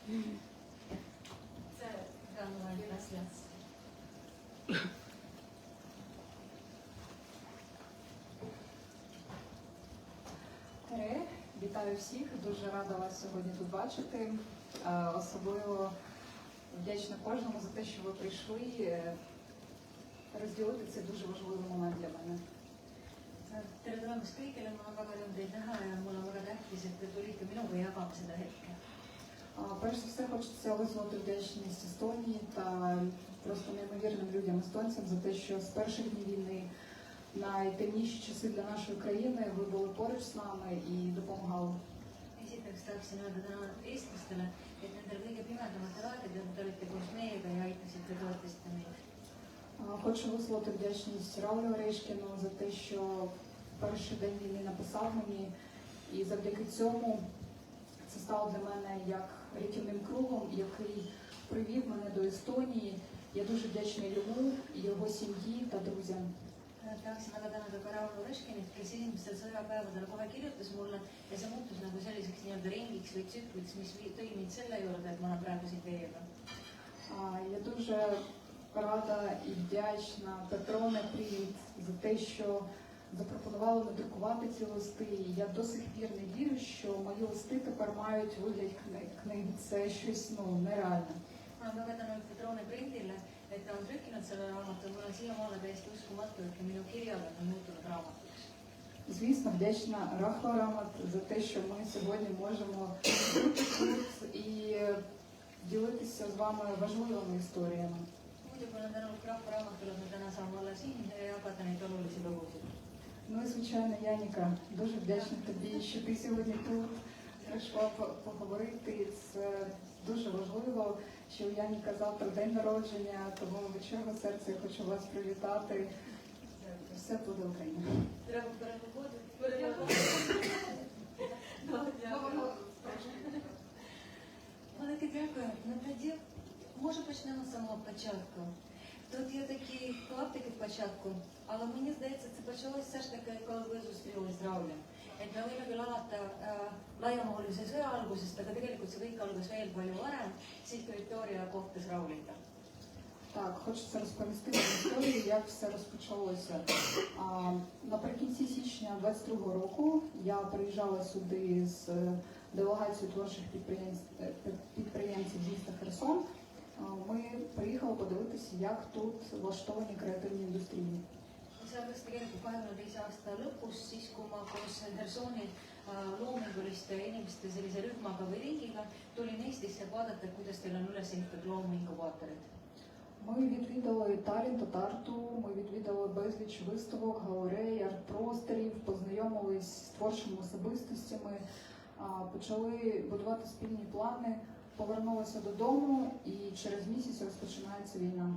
Це онлайн трансляція. Вітаю всіх, дуже рада вас сьогодні тут бачити. Особливо вдячна кожному за те, що ви прийшли розділити цей дуже важливий момент для мене. Tere tulemast kõigile, ma väga rõõm teid näha ja mul on väga tähtis, et te tulite minuga jagama seda hetke. Перш за все, хочеться висловити вдячність Естонії та просто неймовірним людям естонцям за те, що з перших днів війни, найтемніші часи для нашої країни, ви були поруч з нами і допомагали. Esiteks tahaksin öelda täna eestlastele, et nendel kõige pimedamatel aegadel te olite koos meiega ja aitasite ja toetasite meid. Хочу висловити вдячність Раулю Орешкіну за те, що в перший день війни написав мені, і завдяки цьому це стало для мене як рятівним кругом, який привів мене до Естонії. Я дуже вдячна йому, його сім'ї та друзям. Tahaksin väga tänada ka Raul Oreškinit, kes esimestel sõjapäevadel kohe kirjutas mulle ja see muutus nagu selliseks nii-öelda ringiks või tsükliks, mis tõi mind selle juurde, et ma olen praegu siin teiega. Я дуже рада і вдячна Петро Непринт за те, що запропонували надрукувати ці листи. Я до сих пір не вірю, що мої листи тепер мають вигляд книги. Це щось нереальне. Ma olen väga tänulik Petrone Printile, et ta on trükkinud selle raamatu. Mul on siiamaale täiesti uskumatu, et minu kirjad on muutunud raamatuks. Звісно, вдячна Рахва Рамат за те, що ми сьогодні можемо тут і ділитися з вами важливими історіями. Muidugi olen tänulik Rahva Raamatule, et me täna saame olla siin ja jagada neid olulisi lugusid. Ну і звичайно, Яніка, дуже вдячна тобі, що ти сьогодні тут прийшла поговорити. Це дуже важливо, що у Яніка завтра день народження, тому від щирого серця я хочу вас привітати. Все буде Україна. Треба переходити. Велике дякую. Ну тоді, може, почнемо з самого початку. Тут є такі клаптики в початку, але мені здається, це почалося все ж таки, коли ви зустрілись з Raulем. Et me võime küll alata laiamahulise sõja algusest, aga tegelikult see kõik algas veel palju varem, siis kui Victoria kohtus Rauliga. Так, хочеться розповісти вам історію, як все розпочалося. Наприкінці січня 22-го року я приїжджала сюди з делегацією творчих підприємців з міста Херсон. Ми приїхали подивитися, як тут влаштовані креативні індустрії. See algas tegelikult 22. aasta lõpus, siis kui ma koos Hersoni loominguliste inimeste sellise rühmaga või ringiga tulin Eestisse vaadata, kuidas teil on üles ehitatud loominkubaatorid. Ми відвідали Таллін та Тарту, ми відвідали безліч виставок, галерей, арт-просторів, познайомились з творчими особистостями, почали будувати спільні плани, повернулися додому і через місяць розпочинається війна.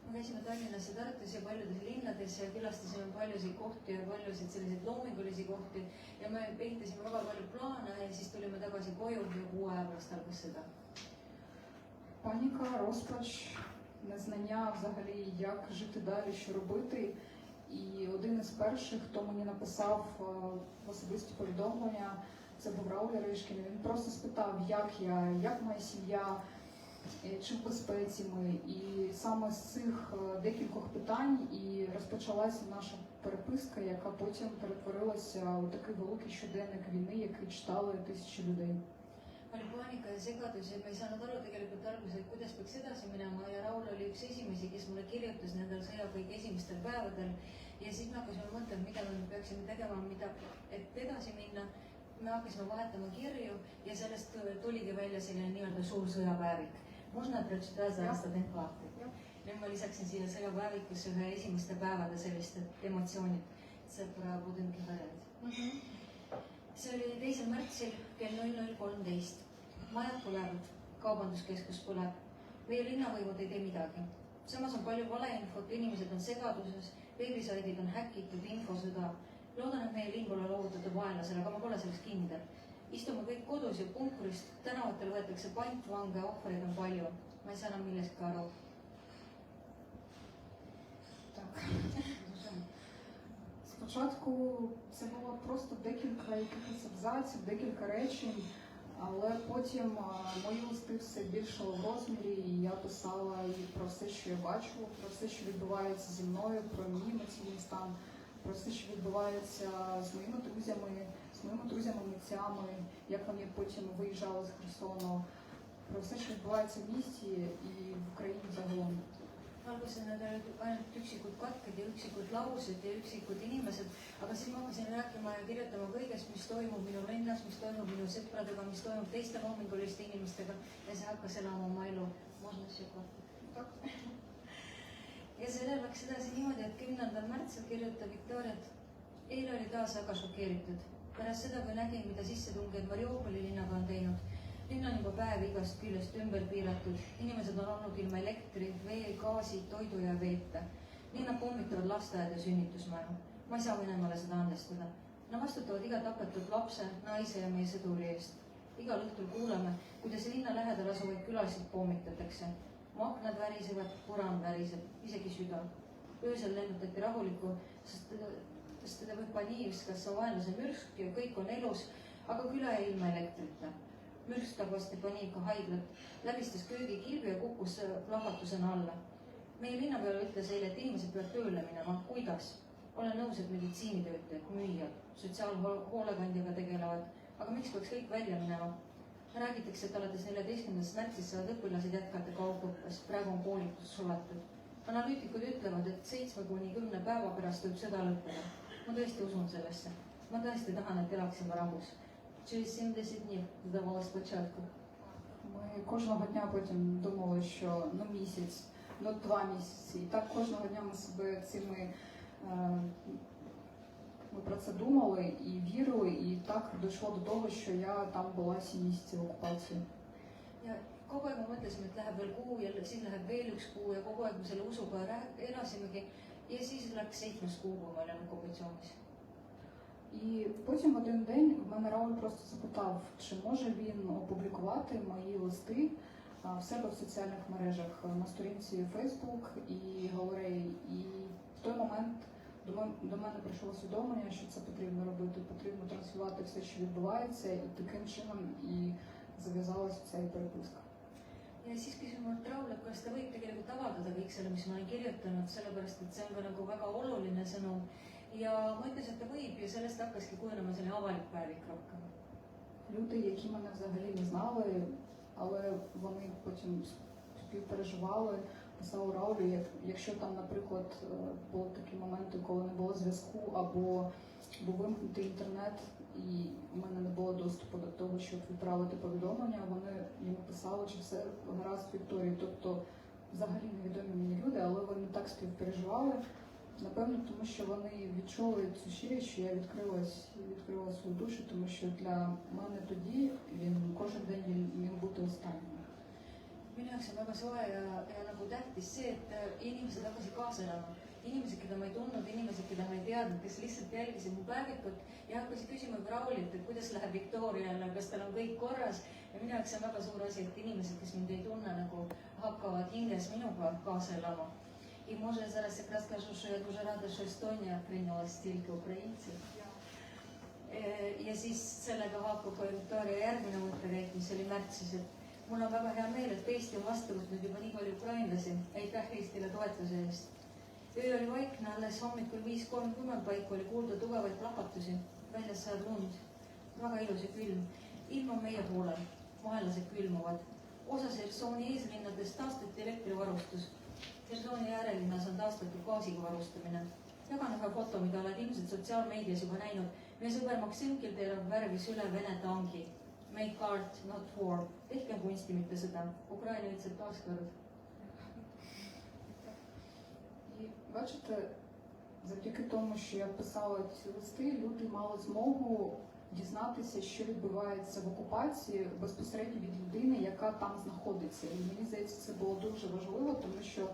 Me käisime Tallinnas ja Tartus ja paljudes linnades ja külastasime paljusid kohti ja paljusid selliseid loomingulisi kohti ja me ehitasime väga palju plaane ja siis tulime tagasi koju ja kuu aja pärast algas sõda. Паніка, розпач, незнання взагалі, як жити далі, що робити. І один із перших, хто мені написав в особисті повідомлення, це був Рауль Орешкін. Він просто спитав, як я, як моя сім'я, чи в безпеці ми. І саме з цих декількох питань і розпочалася наша переписка, яка потім перетворилася у такий великий щоденник війни, який читали тисячі людей. Oli paanika ja segadus ja me ei saanud aru tegelikult alguses, et kuidas peaks edasi minema ja Raul oli üks esimesi, kes mulle kirjutas nendel sõja kõige esimestel päevadel ja siis me hakkasime mõtlema, mida me peaksime tegema, et edasi minna. Me hakkasime vahetama kirju ja sellest tuligi välja selline nii-öelda suur sõjapäevik. Można przeczytać zaraz ten klaptik. Nüüd ma lisaksin siia sõjapäevikusse ühe esimeste päevade selliste emotsioonid. See praegu budinki väljend. See oli 2. märtsil kell 00.13. Majad põlevad, kaubanduskeskus põleb. Meie linnavõimud ei tee midagi. Samas on palju valeinfot, inimesed on segaduses, veebisaidid on häkitud, infosõda. Loodan, et meie linn pole loovutatud vaenlasele, aga ma pole sellest kindel. Istume kõik kodus ja punkrist, tänavatel võetakse pantvange, ohvreid on palju. Ma ei saa enam millestki aru. Так. Спочатку це було просто декілька якихось абзаців, декілька речень. Але потім мої листи все більшали в розмірі, і я писала і про все, що я бачу, про все, що відбувається зі мною, про мій емоційний стан, про все, що відбувається з моїми друзями, митцями, як вони потім виїжджали з Херсону, про все, що відбувається в місті і в Україні загалом. Alguses need olid ainult üksikud katked ja üksikud laused ja üksikud inimesed, aga siis ma hakkasin rääkima ja kirjutama kõigest, mis toimub minu linnas, mis toimub minu sõpradega, mis toimub teiste loominguliste inimestega ja see hakkas elama oma elu. Ja sellel läks edasi niimoodi, et 10. märtsil kirjutab Viktoria, et eile oli taas väga šokeeritud. Pärast seda, kui nägin, mida sissetungijad Mariupoli linnaga on teinud, linn on juba päev igast küljest ümber piiratud. Inimesed on olnud ilma elektri, vee, gaasi, toidu ja veeta. Linna pommitavad lasteaed ja sünnitusmaju. Ma ei saa Venemaale seda andestada. Nad vastutavad iga tapetud lapse, naise ja meie sõduri eest. Igal õhtul kuuleme, kuidas linna lähedal asuvaid külasid pommitatakse. Mu aknad värisevad, puran väriseb, isegi süda. Öösel lennutati rahulikku, sest teda võib paniivs, kas on vaenlase mürsk ja kõik on elus, aga küla jäi ilma elektrita. Mürsk tabas Stepanivka haiglat, läbistas köögikilbi ja kukkus plahvatusena alla. Meie linnapeale ütles eile, et inimesed peavad tööle minema. Kuidas? Olen nõus, et meditsiinitöötajad, müüjad, sotsiaalhoolekandjaga tegelevad, aga miks peaks kõik välja minema? Räägitakse, et alates 14. märtsist saavad õpilased jätkata kaugõppes, praegu on koolitus suletud. Analüütikud ütlevad, et 7–10 päeva pärast võib sõda lõppeda. Ma tõesti usun sellesse. Ma tõesti tahan, et elaksime rahus. Через 70 днів здавалось спочатку. Ми кожного дня потім думали, що місяць, 2 місяці. І так кожного дня ми себе ми про це думали і вірили, і так дійшло до того, що я там була 7 місяців окупації. Ja kogu aeg me mõtlesime, et läheb veel kuu ja siis läheb veel 1 kuu ja kogu aeg me selle usuga elasimegi. Ja siis läks 7. kuu, kui ma olin okupatsioonis. І потім в один день мене Рауль просто запитав, чи може він опублікувати мої листи в себе в соціальних мережах на сторінці Facebook і галереї. І в той момент до мене прийшло усвідомлення, що це потрібно робити, потрібно транслювати все, що відбувається, і таким чином і зав'язалася ця переписка. Ja siis küsin mult Raul, et kas ta võib tegelikult avaldada kõik selle, mis ma olen kirjutanud, sellepärast et see on ka nagu väga oluline sõnum. Ja ma ütles, et ta võib ja sellest hakkaski kujunema selline avalik päevik rohkem. Люди, які мене взагалі не знали, але вони потім співпереживали, писали Раулю, якщо там, наприклад, були такі моменти, коли не було зв'язку або був вимкнутий інтернет і у мене не було доступу до того, щоб відправити повідомлення, вони йому писали, чи все гаразд Вікторії. Тобто взагалі невідомі мені люди, але вони так співпереживали. Напевно, тому що вони відчули цю щирість, що я відкрила свою душу, тому що для мене тоді кожен день він міг бути останнім. Minu jaoks on väga soe ja nagu tähtis see, et inimesed hakkasid kaasa elama. Inimesed, keda ma ei tundnud, inimesed, keda ma ei teadnud, kes lihtsalt jälgisid mu päevikut ja hakkasid küsima Raulilt, et kuidas läheb Viktoriale, kas tal on kõik korras. Ja minu jaoks on väga suur asi, et inimesed, kes mind ei tunne, nagu hakkavad hinges minuga kaasa elama. И може зараз якраз кажу, що я дуже рада, що Естонія прийняла стільки українців. Ja siis sellega haakub ka Viktoria järgmine mõttekäik, mis oli märtsis, et mul on väga hea meel, et Eesti on vastu võtnud juba nii palju ukrainlasi. Aitäh Eestile toetuse eest. Öö oli vaikne, alles hommikul 5:30 paiku oli kuulda tugevaid plahvatusi. Väljas sajab lund. Väga ilus ja külm. Ilm on meie poolel. Vaenlased külmuvad. Osas Hersoni eeslinnades taastati elektrivarustus. Hersoni äärelinnas on taastatud gaasiga varustamine. Jagan ühe foto, mida oled ilmselt sotsiaalmeedias juba näinud. Meie sõber Maksim Kilderov värvis üle Vene tangi. Make art, not war. Tehkem kunsti, mitte sõda. Ukraina ütleb taaskord. І бачите, завдяки тому, що я писала ці листи, люди мали змогу дізнатися, що відбувається в окупації безпосередньо від людини, яка там знаходиться. І мені здається, це було дуже важливо, тому що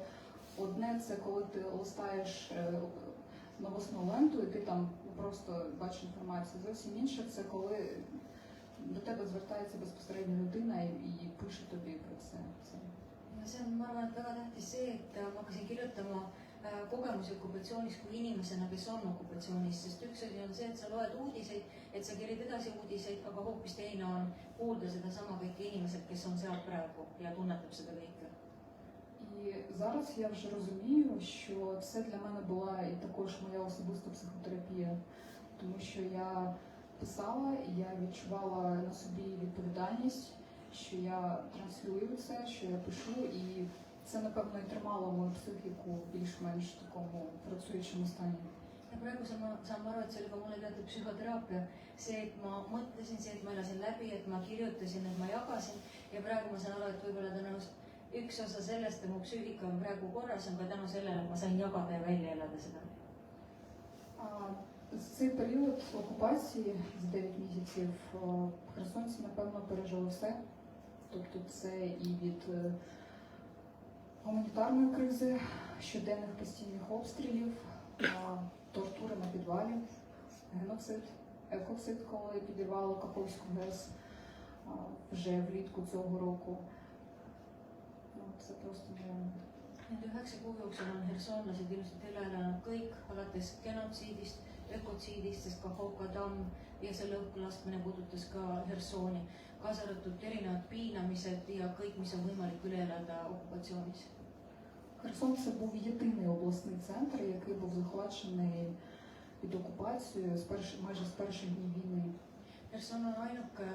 одне це коли ти листаєш новосну ленту і ти там просто бачиш інформацію. Зовсім інше це коли до тебе звертається безпосередньо людина і пише тобі про це. Ja see on, ma arvan, et väga tähtis see, et ma hakkasin kirjutama kogemusi okupatsioonis kui inimesena, kes on okupatsioonis, sest üks asi on see, et sa loed uudiseid, et sa kerid edasi uudiseid, aga hoopis teine on kuulda sedasama kõike inimeselt, kes on seal praegu ja tunnetab seda kõike. І зараз я вже розумію, що це для мене була і також моя особиста психотерапія, тому що я писала, і я відчувала на собі відповідальність, що я транслюю це, що я пишу, і це, напевно, і тримало мою психіку в більш-менш такому працюючому стані. Ja praegu saan ma aru, et see oli ka mulle teatud psühhoteraapia. See, et ma mõtlesin, see, et ma elasin läbi, et ma kirjutasin, et ma jagasin. Ja praegu ma saan aru, et võib-olla tänu üks osa sellest, et mu psüühika on praegu korras, on ka tänu sellele, et ma sain jagada ja välja elada seda. Цей період окупації з 9 місяців херсонці, напевно, пережили все. Тобто це і від гуманітарної кризи, щоденних постійних обстрілів, тортури на підвалі, геноцид, екоцид, коли підірвало Каховську ГЕС вже влітку цього року. Це просто нереально. Nende 9 kuu jooksul on hersonlased ilmselt üle elanud kõik, alates genotsiidist, ökotsiidist, sest Kahhovka tamm ja selle õhkulaskmine puudutas ka Hersoni, kaasa arvatud erinevad piinamised ja kõik, mis on võimalik üle elada okupatsioonis. Херсон – це був єдиний обласний центр, який був захвачений під окупацією майже з перших днів війни. Herson on ainuke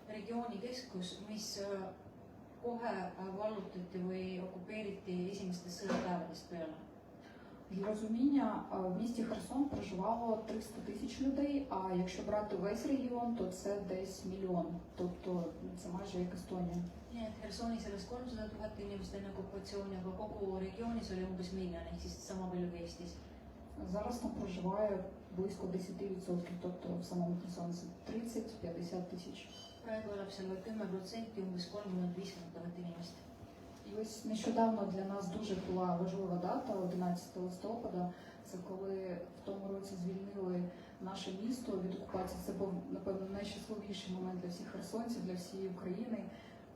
regiooni keskus, mis kohe vallutati või okupeeriti esimestest sõjapäevadest peale. Для розуміння, в місті Херсон проживало 300 тисяч людей, а якщо брати весь регіон, то це десь мільйон. Тобто це майже як Естонія. Nii et Hersonis elas 300 000 inimest enne okupatsiooni, aga kogu regioonis oli umbes miljon, ehk siis sama palju kui Eestis. Зараз там проживає близько 10%, тобто в самому Херсонці 30-50 тисяч. Praegu elab seal vaid 10%, umbes 30-50 000 inimest. І ось нещодавно для нас дуже була важлива дата, 11 листопада. Це коли в тому році звільнили наше місто від окупації. Це був, напевно, найщасливіший момент для всіх херсонців, для всієї України.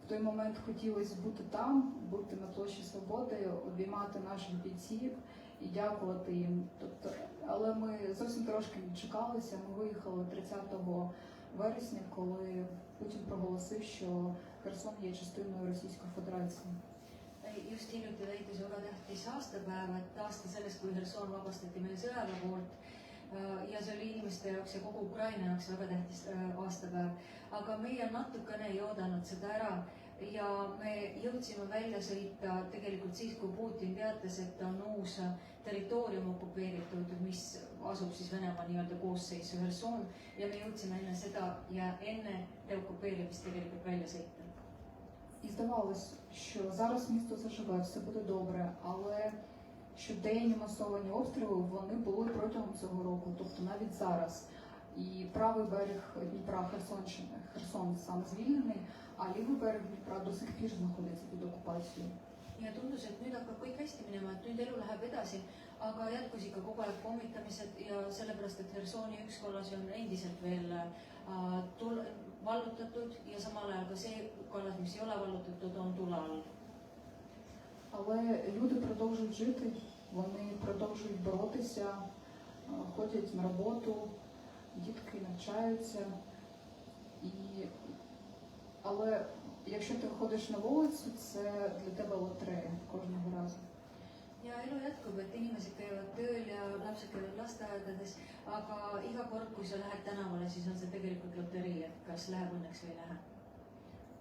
В той момент хотілося бути там, бути на площі Свободи, обіймати наших бійців і дякувати їм. Тобто, але ми зовсім трошки відчекалися. Ми виїхали 30 вересня, коли Путін проголосив, що Херсон є частиною Російської Федерації. Just hiljuti täitis väga tähtis aastapäev, et aasta sellest, kui Herson vabastati meie sõjaväe poolt. Ja see oli inimeste jaoks ja kogu Ukraina jaoks väga tähtis aastapäev. Aga meie natukene ei oodanud seda ära ja me jõudsime välja sõita tegelikult siis, kui Putin teatas, et on uus territoorium okupeeritud, mis asub siis Venemaa nii-öelda koosseisu Herson. Ja me jõudsime enne seda ja enne deokupeerimist tegelikult välja sõita. І здавалось, що зараз місто заживе, все буде добре, але щоденні масовані обстріли, вони були протягом цього року, тобто навіть зараз. І правий берег Дніпра, Херсон саме звільнений, а лівий берег Дніпра до сих пір знаходиться під окупацією. Ja tundus, et nüüd hakkab kõik hästi minema, et nüüd elu läheb edasi, aga jätkus ikka kogu aeg pommitamised ja sellepärast, et Hersoni üks kollas on endiselt veel vallutatud ja samal ajal ka see kallas, mis ei ole vallutatud, on tule all. Але люди продовжують жити, вони продовжують боротися, ходять на роботу, дітки навчаються. Але якщо ти ходиш на вулицю, це для тебе лотерея кожного разу. Ja elu jätkub, et inimesed käivad tööl ja lapsed käivad lasteaedades, aga iga kord, kui sa lähed tänavale, siis on see tegelikult loterii, et kas läheb õnneks või ei lähe.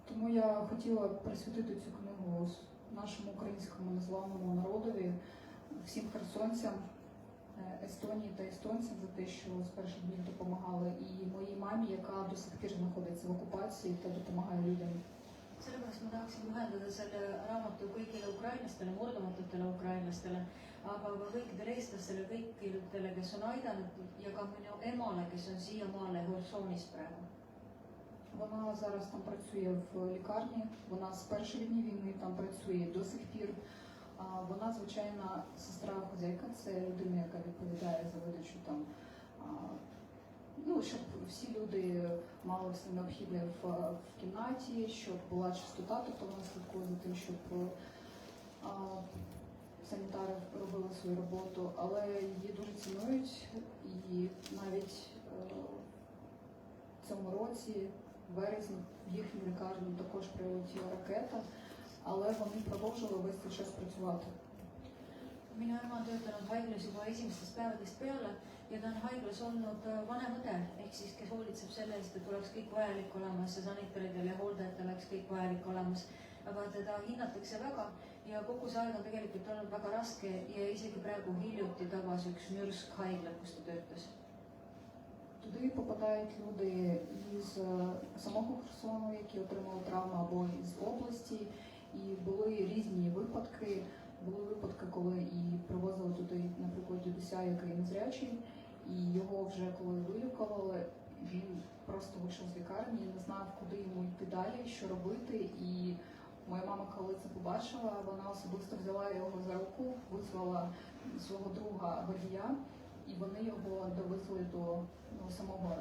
Тому я хотіла присвятити цю книгу нашому українському незламному народові, всім херсонцям, Естонії та естонцям за те, що з перших днів допомагали, і моїй мамі, яка до сих пір знаходиться в окупації та допомагає людям. Sellepärast ma tahaksin pühendada selle raamatu kõigile ukrainlastele, murdumatutele ukrainlastele, aga ka kõikidele eestlastele, kõikidele, kes on aidanud ja ka minu emale, kes on siiamaale Hersonis praegu. Вона зараз там працює в лікарні, вона з перших днів війни там працює до сих пір. Вона звичайна сестра-хозяйка, це людина, яка відповідає за видачу там, щоб всі люди мали все необхідне в кімнаті, щоб була чистота, тобто вона слідкує за тим, щоб санітари робили свою роботу, але її дуже цінують. І навіть в цьому році, в березні, в їхню лікарню також прилетіла ракета, але вони продовжили весь цей час працювати. Minu ema on töötanud haiglas juba esimestest päevadest peale ja ta on haiglas olnud vanem õde, ehk siis kes hoolitseb selle eest, et oleks kõik vajalik olemas ja sanitaridel ja hooldajatel oleks kõik vajalik olemas. Aga teda hinnatakse väga ja kogu see aeg on tegelikult olnud väga raske ja isegi praegu hiljuti tabas üks mürsk haigla, kus ta töötas. Туди попадають люди із самого Херсону, які отримали травму, або із області. І були різні випадки. Були випадки, коли і привозили туди, наприклад, дідуся, який незрячий, і його вже коли вилікували, він просто вийшов з лікарні і не знав, куди йому йти далі, що робити. І моя мама, коли це побачила, вона особисто взяла його за руку, визвала свого друга водія, і вони його довезли до самого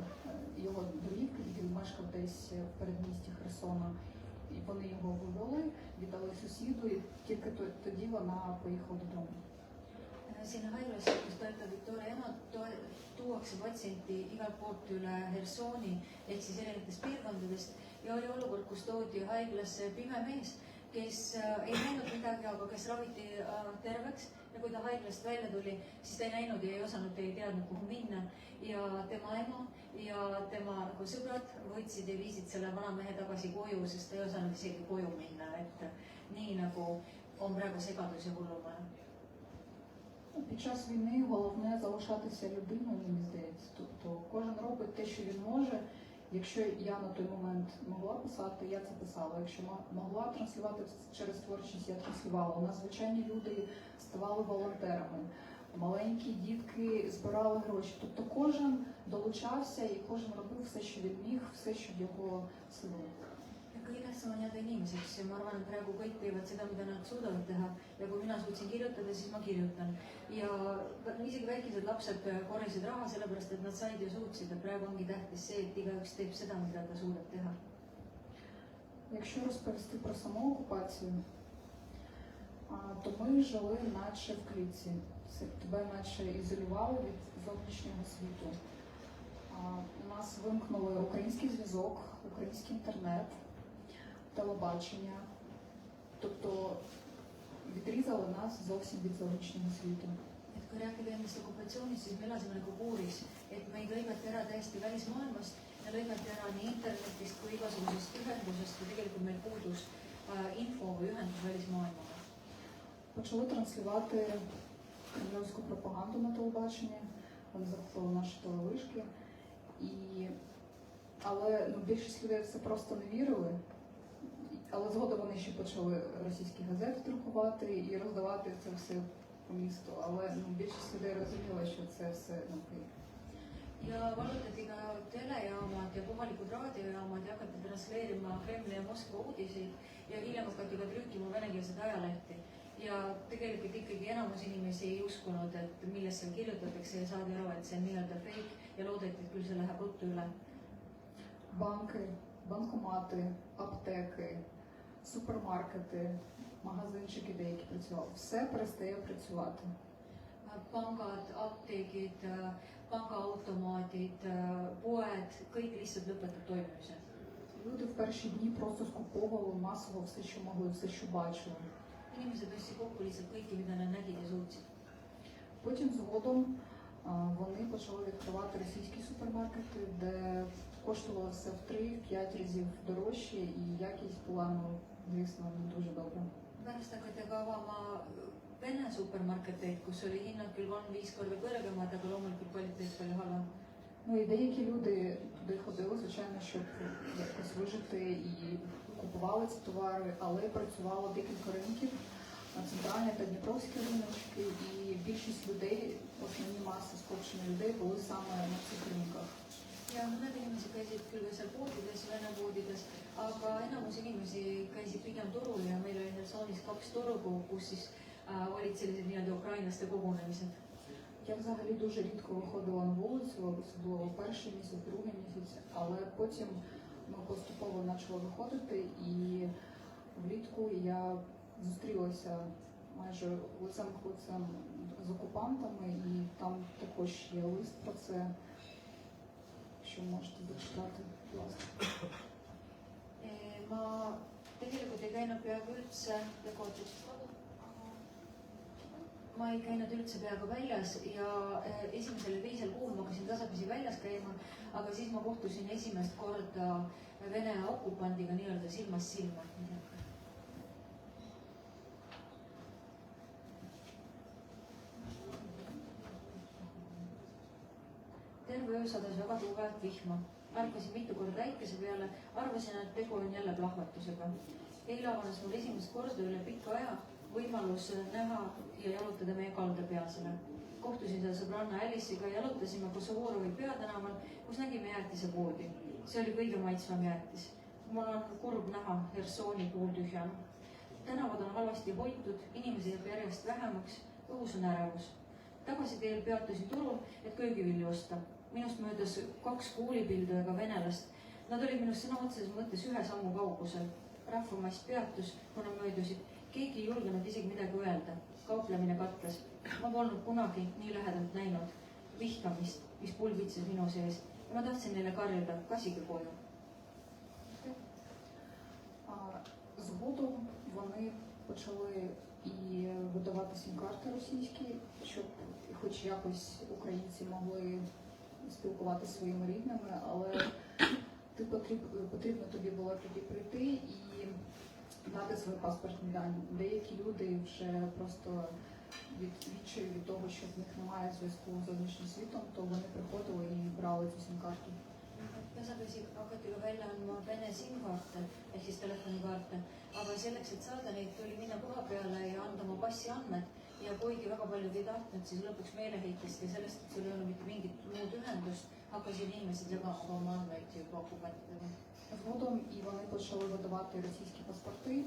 його домівки, він мешкав десь в передмісті Херсона. І вони його вивели, віддали сусіду, і тільки тоді вона поїхала додому. Sinna haiglasse, kus töötab Viktoria ema, tuuakse patsienti igalt poolt üle Hersoni ehk siis erinevatest piirkondadest ja oli olukord, kus toodi haiglasse pime mees, kes ei näinud midagi, aga kes raviti terveks ja kui ta haiglast välja tuli, siis ta ei näinud ja ei osanud, ei teadnud, kuhu minna ja tema ema ja tema sõbrad võtsid ja viisid selle vana mehe tagasi koju, sest ta ei osanud isegi koju minna, et nii nagu on praegu segadus ja hullumaja. Під час війни головне залишатися людиною, мені здається. Тобто кожен робить те, що він може. Якщо я на той момент могла писати, я це писала. Якщо могла транслювати через творчість, я транслювала. У нас звичайні люди ставали волонтерами. Маленькі дітки збирали гроші. Тобто кожен долучався і кожен робив все, що він міг, все, що в його силах. Kõige tähtsam on jääda inimeseks ja ma arvan, et praegu kõik teevad seda, mida nad suudavad teha ja kui mina suutsin kirjutada, siis ma kirjutan. Ja isegi väikesed lapsed korjasid raha sellepärast, et nad said ja suutsid, et praegu ongi tähtis see, et igaüks teeb seda, mida ta suudab teha. Якщо розповісти про саму окупацію, то ми жили наче в клітці. Тебе наче ізолювали від зовнішнього світу. У нас вимкнули український зв'язок, український інтернет, телебачення, тобто відрізали нас зовсім від зовнішнього світу. Et kui rääkida endast okupatsioonist, siis me elasime nagu kuuris, et meid lõigati ära täiesti välismaailmast ja lõigati ära nii internetist kui igasugusest ühendusest ja tegelikult meil puudus info või ühendus välismaailmaga. Почали транслювати кремлівську пропаганду на телебаченні, вони захопили наші телевишки. Але більшість людей в це просто не вірили. Але згодом вони ще почали російські газети друкувати і роздавати це все по місту. Але більшість людей розуміла, що це все фейк. Ja vallutati ka telejaamad ja kohalikud raadiojaamad ja hakati transleerima Kremli ja Moskva uudiseid ja hiljem hakati ka trükkima venekeelseid ajalehti. Ja tegelikult ikkagi enamus inimesi ei uskunud, et millest seal kirjutatakse ja saadi aru, et see on nii-öelda fake ja loodeti, et küll see läheb ruttu üle. Банки, банкомати, аптеки, супермаркети, магазинчики деякі працювали. Все перестає працювати. Pangad, apteegid, pangaautomaadid, poed, kõik lihtsalt lõpetab toimimise. Люди в перші дні просто скуповували масово все, що могли, все, що бачили. Inimesed tõstsid kokku lihtsalt kõike, mida nad nägid ja suutsid. Потім згодом вони почали відкривати російські супермаркети, де коштувало все в 3-5 разів дорожче і якість була, звісно, не дуже добра. Pärast hakati aga avama Vene supermarketeid, kus oli hinnad küll 3-5 korda kõrgemad, aga loomulikult kvaliteet palju halvem. І деякі люди туди ходили, звичайно, щоб якось вижити і купували ці товари, але працювало декілька ринків, центральні та дніпровські риночки, і більшість людей, основні маси скупчення людей були саме на цих ринках. Ja mõned inimesed käisid küll ka seal poodides, Vene poodides, aga enamus inimesi käisid pigem turul ja meil oli Hersoonis 2 turgu, kus siis olid sellised nii-öelda ukrainlaste kogunemised. Я взагалі дуже рідко виходила на вулицю, особливо перший місяць, другий місяць, але потім ми поступово почали виходити, і влітку я зустрілася майже лицем к лицем з окупантами, і там також є лист про це, що можете зачитати, будь ласка. Ma tegelikult ei käinud peaaegu üldse, ma ei käinud üldse peaaegu väljas ja esimesel ja teisel kuul ma hakkasin tasapisi väljas käima, aga siis ma kohtusin esimest korda Vene okupandiga nii-öelda silmast silma. Terve öö sadas väga tugevat vihma. Ärkasin mitu korda äikese peale, arvasin, et tegu on jälle plahvatusega. Eile avanes mul esimest korda üle pika aja võimalus näha ja jalutada meie kaldapealsele. Kohtusin seal sõbranna Alice'iga ja jalutasime Kosovorovi peatänaval, kus nägime jäätisepoodi. See oli kõige maitsvam jäätis. Mul on kurb näha Hersoni pooltühjana. Tänavad on halvasti hoitud, inimesi jääb järjest vähemaks, õhus on ärevus. Tagasi teel peatusin turul, et köögivilju osta. Minust möödas 2 koolipildujega venelast. Nad olid minust sõna otseses mõttes ühe sammu kaugusel. Rahvamass peatus, kuna möödusid. Keegi ei julgenud isegi midagi öelda. Kauplemine katlas. Ma polnud kunagi nii lähedalt näinud vihkamist, mis pulbitses minu sees. Ja ma tahtsin neile karjuda, kasige koju. Згодом вони почали і видавати сім-карти російські, щоб хоч якось українці могли спілкуватися зі своїми рідними, але потрібно тобі було тоді прийти і дати свої паспортні дані. Деякі люди вже просто відчую від того, що в них немає зв'язку з зовнішнім світом, то вони приходили і брали цю сім-карту. Tasapisi hakati ka välja andma Vene SIM-kaarte ehk siis telefonikaarte, aga selleks, et saada neid, tuli minna koha peale ja anda oma passi andmed ja kuigi väga paljud ei tahtnud, siis lõpuks meeleheitest ja sellest, et sul ei olnud mitte mingit muud ühendust, hakkasid inimesed jagama oma andmeid juba okupantidega. Згодом і вони почали видавати російські паспорти,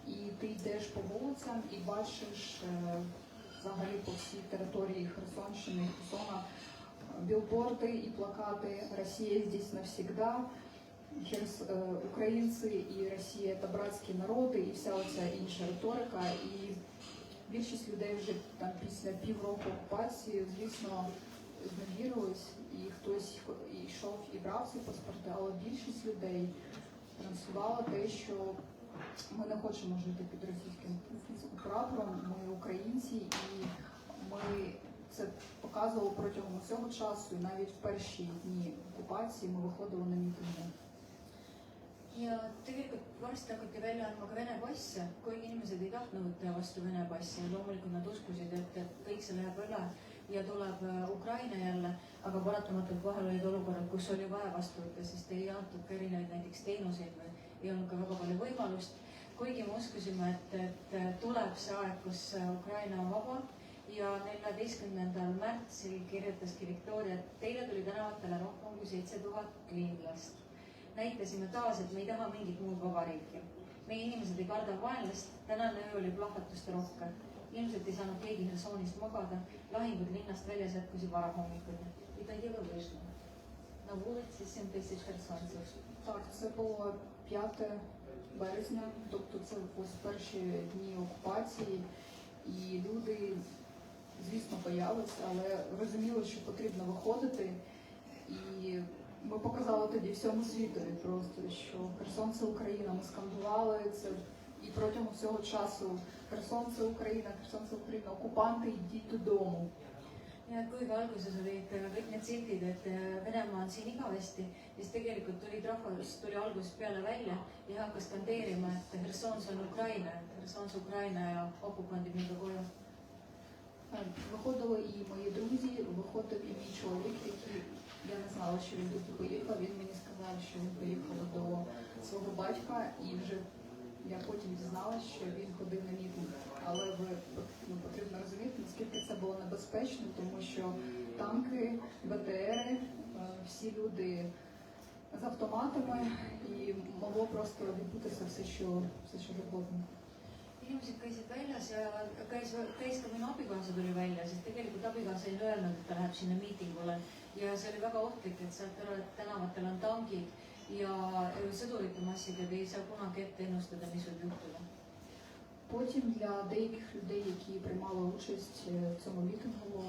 і ти йдеш по вулицям і бачиш взагалі по всій території Херсонщини і Херсона билборды и плакаты «Россия здесь навсегда», «Українці» і «Росія – це братські народи» і вся оця інша риторика. І більшість людей вже там після півроку окупації, звісно, зневірились, і хтось йшов і брав ці паспорти, але більшість людей транслювала те, що ми не хочемо жити під російським прапором, ми українці, і ми це показувало протягом усього часу, і навіть в перші дні окупації ми виходили на мітинги. Ja tegelikult varsti hakati välja andma ka Vene passe, kuigi inimesed ei tahtnud võtta vastu Vene passi ja loomulikult nad uskusid, et kõik see läheb üle ja tuleb Ukraina jälle, aga paratamatult vahel olid olukorrad, kus oli vaja vastu võtta, sest ei antud ka erinevaid näiteks teenuseid või ei olnud ka väga palju võimalust. Kuigi me uskusime, et tuleb see aeg, kus Ukraina on vaba ja 14. märtsil kirjutaski Viktoria, et teile tuli tänavatele rohkem kui 7000 kliinlast. Näitasime taas, et me ei taha mingit muud vabariiki. Meie inimesed ei karda vaenlast, tänane öö oli plahvatuste rohke. Ilmselt ei saanud keegi Hersonist magada, lahingud linnast väljas jätkusid varahommikuni. І тоді ви вийшли на вулиці 7000 херсонців. Так, це було 5 березня, тобто це ось перші дні окупації, і люди, звісно, боялися, але розуміли, що потрібно виходити. І ми показали тоді всьому світові просто, що Херсон – це Україна, ми скандували це. І протягом всього часу Херсон – це Україна, Херсон – це Україна, окупанти, йдіть додому. Ja kuigi alguses olid kõik need sildid, et Venemaa on siin igavesti, siis tegelikult rahvas tuli algusest peale välja ja hakkas skandeerima, et Herson see on Ukraina, Herson see Ukraina ja okupandid minge koju. Виходили і мої друзі, виходив і мій чоловік, який, я не знала, що він тут поїхав, він мені сказав, що він поїхав до свого батька, і вже я потім дізналася, що він ходив на мітинг. Але потрібно розуміти, наскільки це було небезпечно, тому що танки, БТРи, всі люди з автоматами, і могло просто відбутися все, що завгодно. Inimesed käisid väljas ja käis ka minu abikaasa tuli välja, sest tegelikult abikaasa ei öelnud, et ta läheb sinna miitingule ja see oli väga ohtlik, et sealt tänavatel on tangid ja sõdurite massid ja ei saa kunagi ette ennustada, mis võib juhtuda. Потім для деяких людей, які приймали участь в цьому мітингу,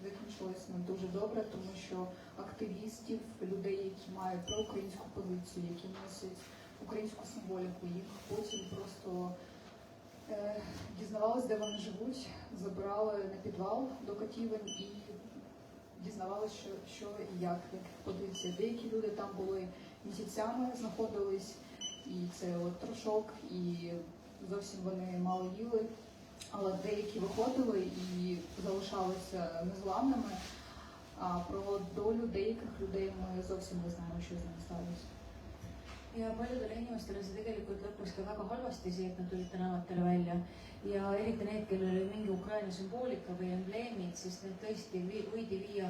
закінчилось не дуже добре, тому що активістів, людей, які мають проукраїнську позицію, які носять українську символіку, їх потім просто дізнавалися, де вони живуть, забирали на підвал до Котівень і дізнавалися, що і як позиція. Деякі люди там були місяцями, знаходились, і це електрошок, і зовсім вони мало їли, але деякі виходили і залишалися незламними, а про долю деяких людей ми зовсім не знаємо, що з ними сталося. Ja paljudele inimestele see tegelikult lõppes ka väga halvasti, see, et nad tulid tänavatele välja. Ja eriti need, kellel oli mingi Ukraina sümboolika või embleemid, siis need tõesti võidi viia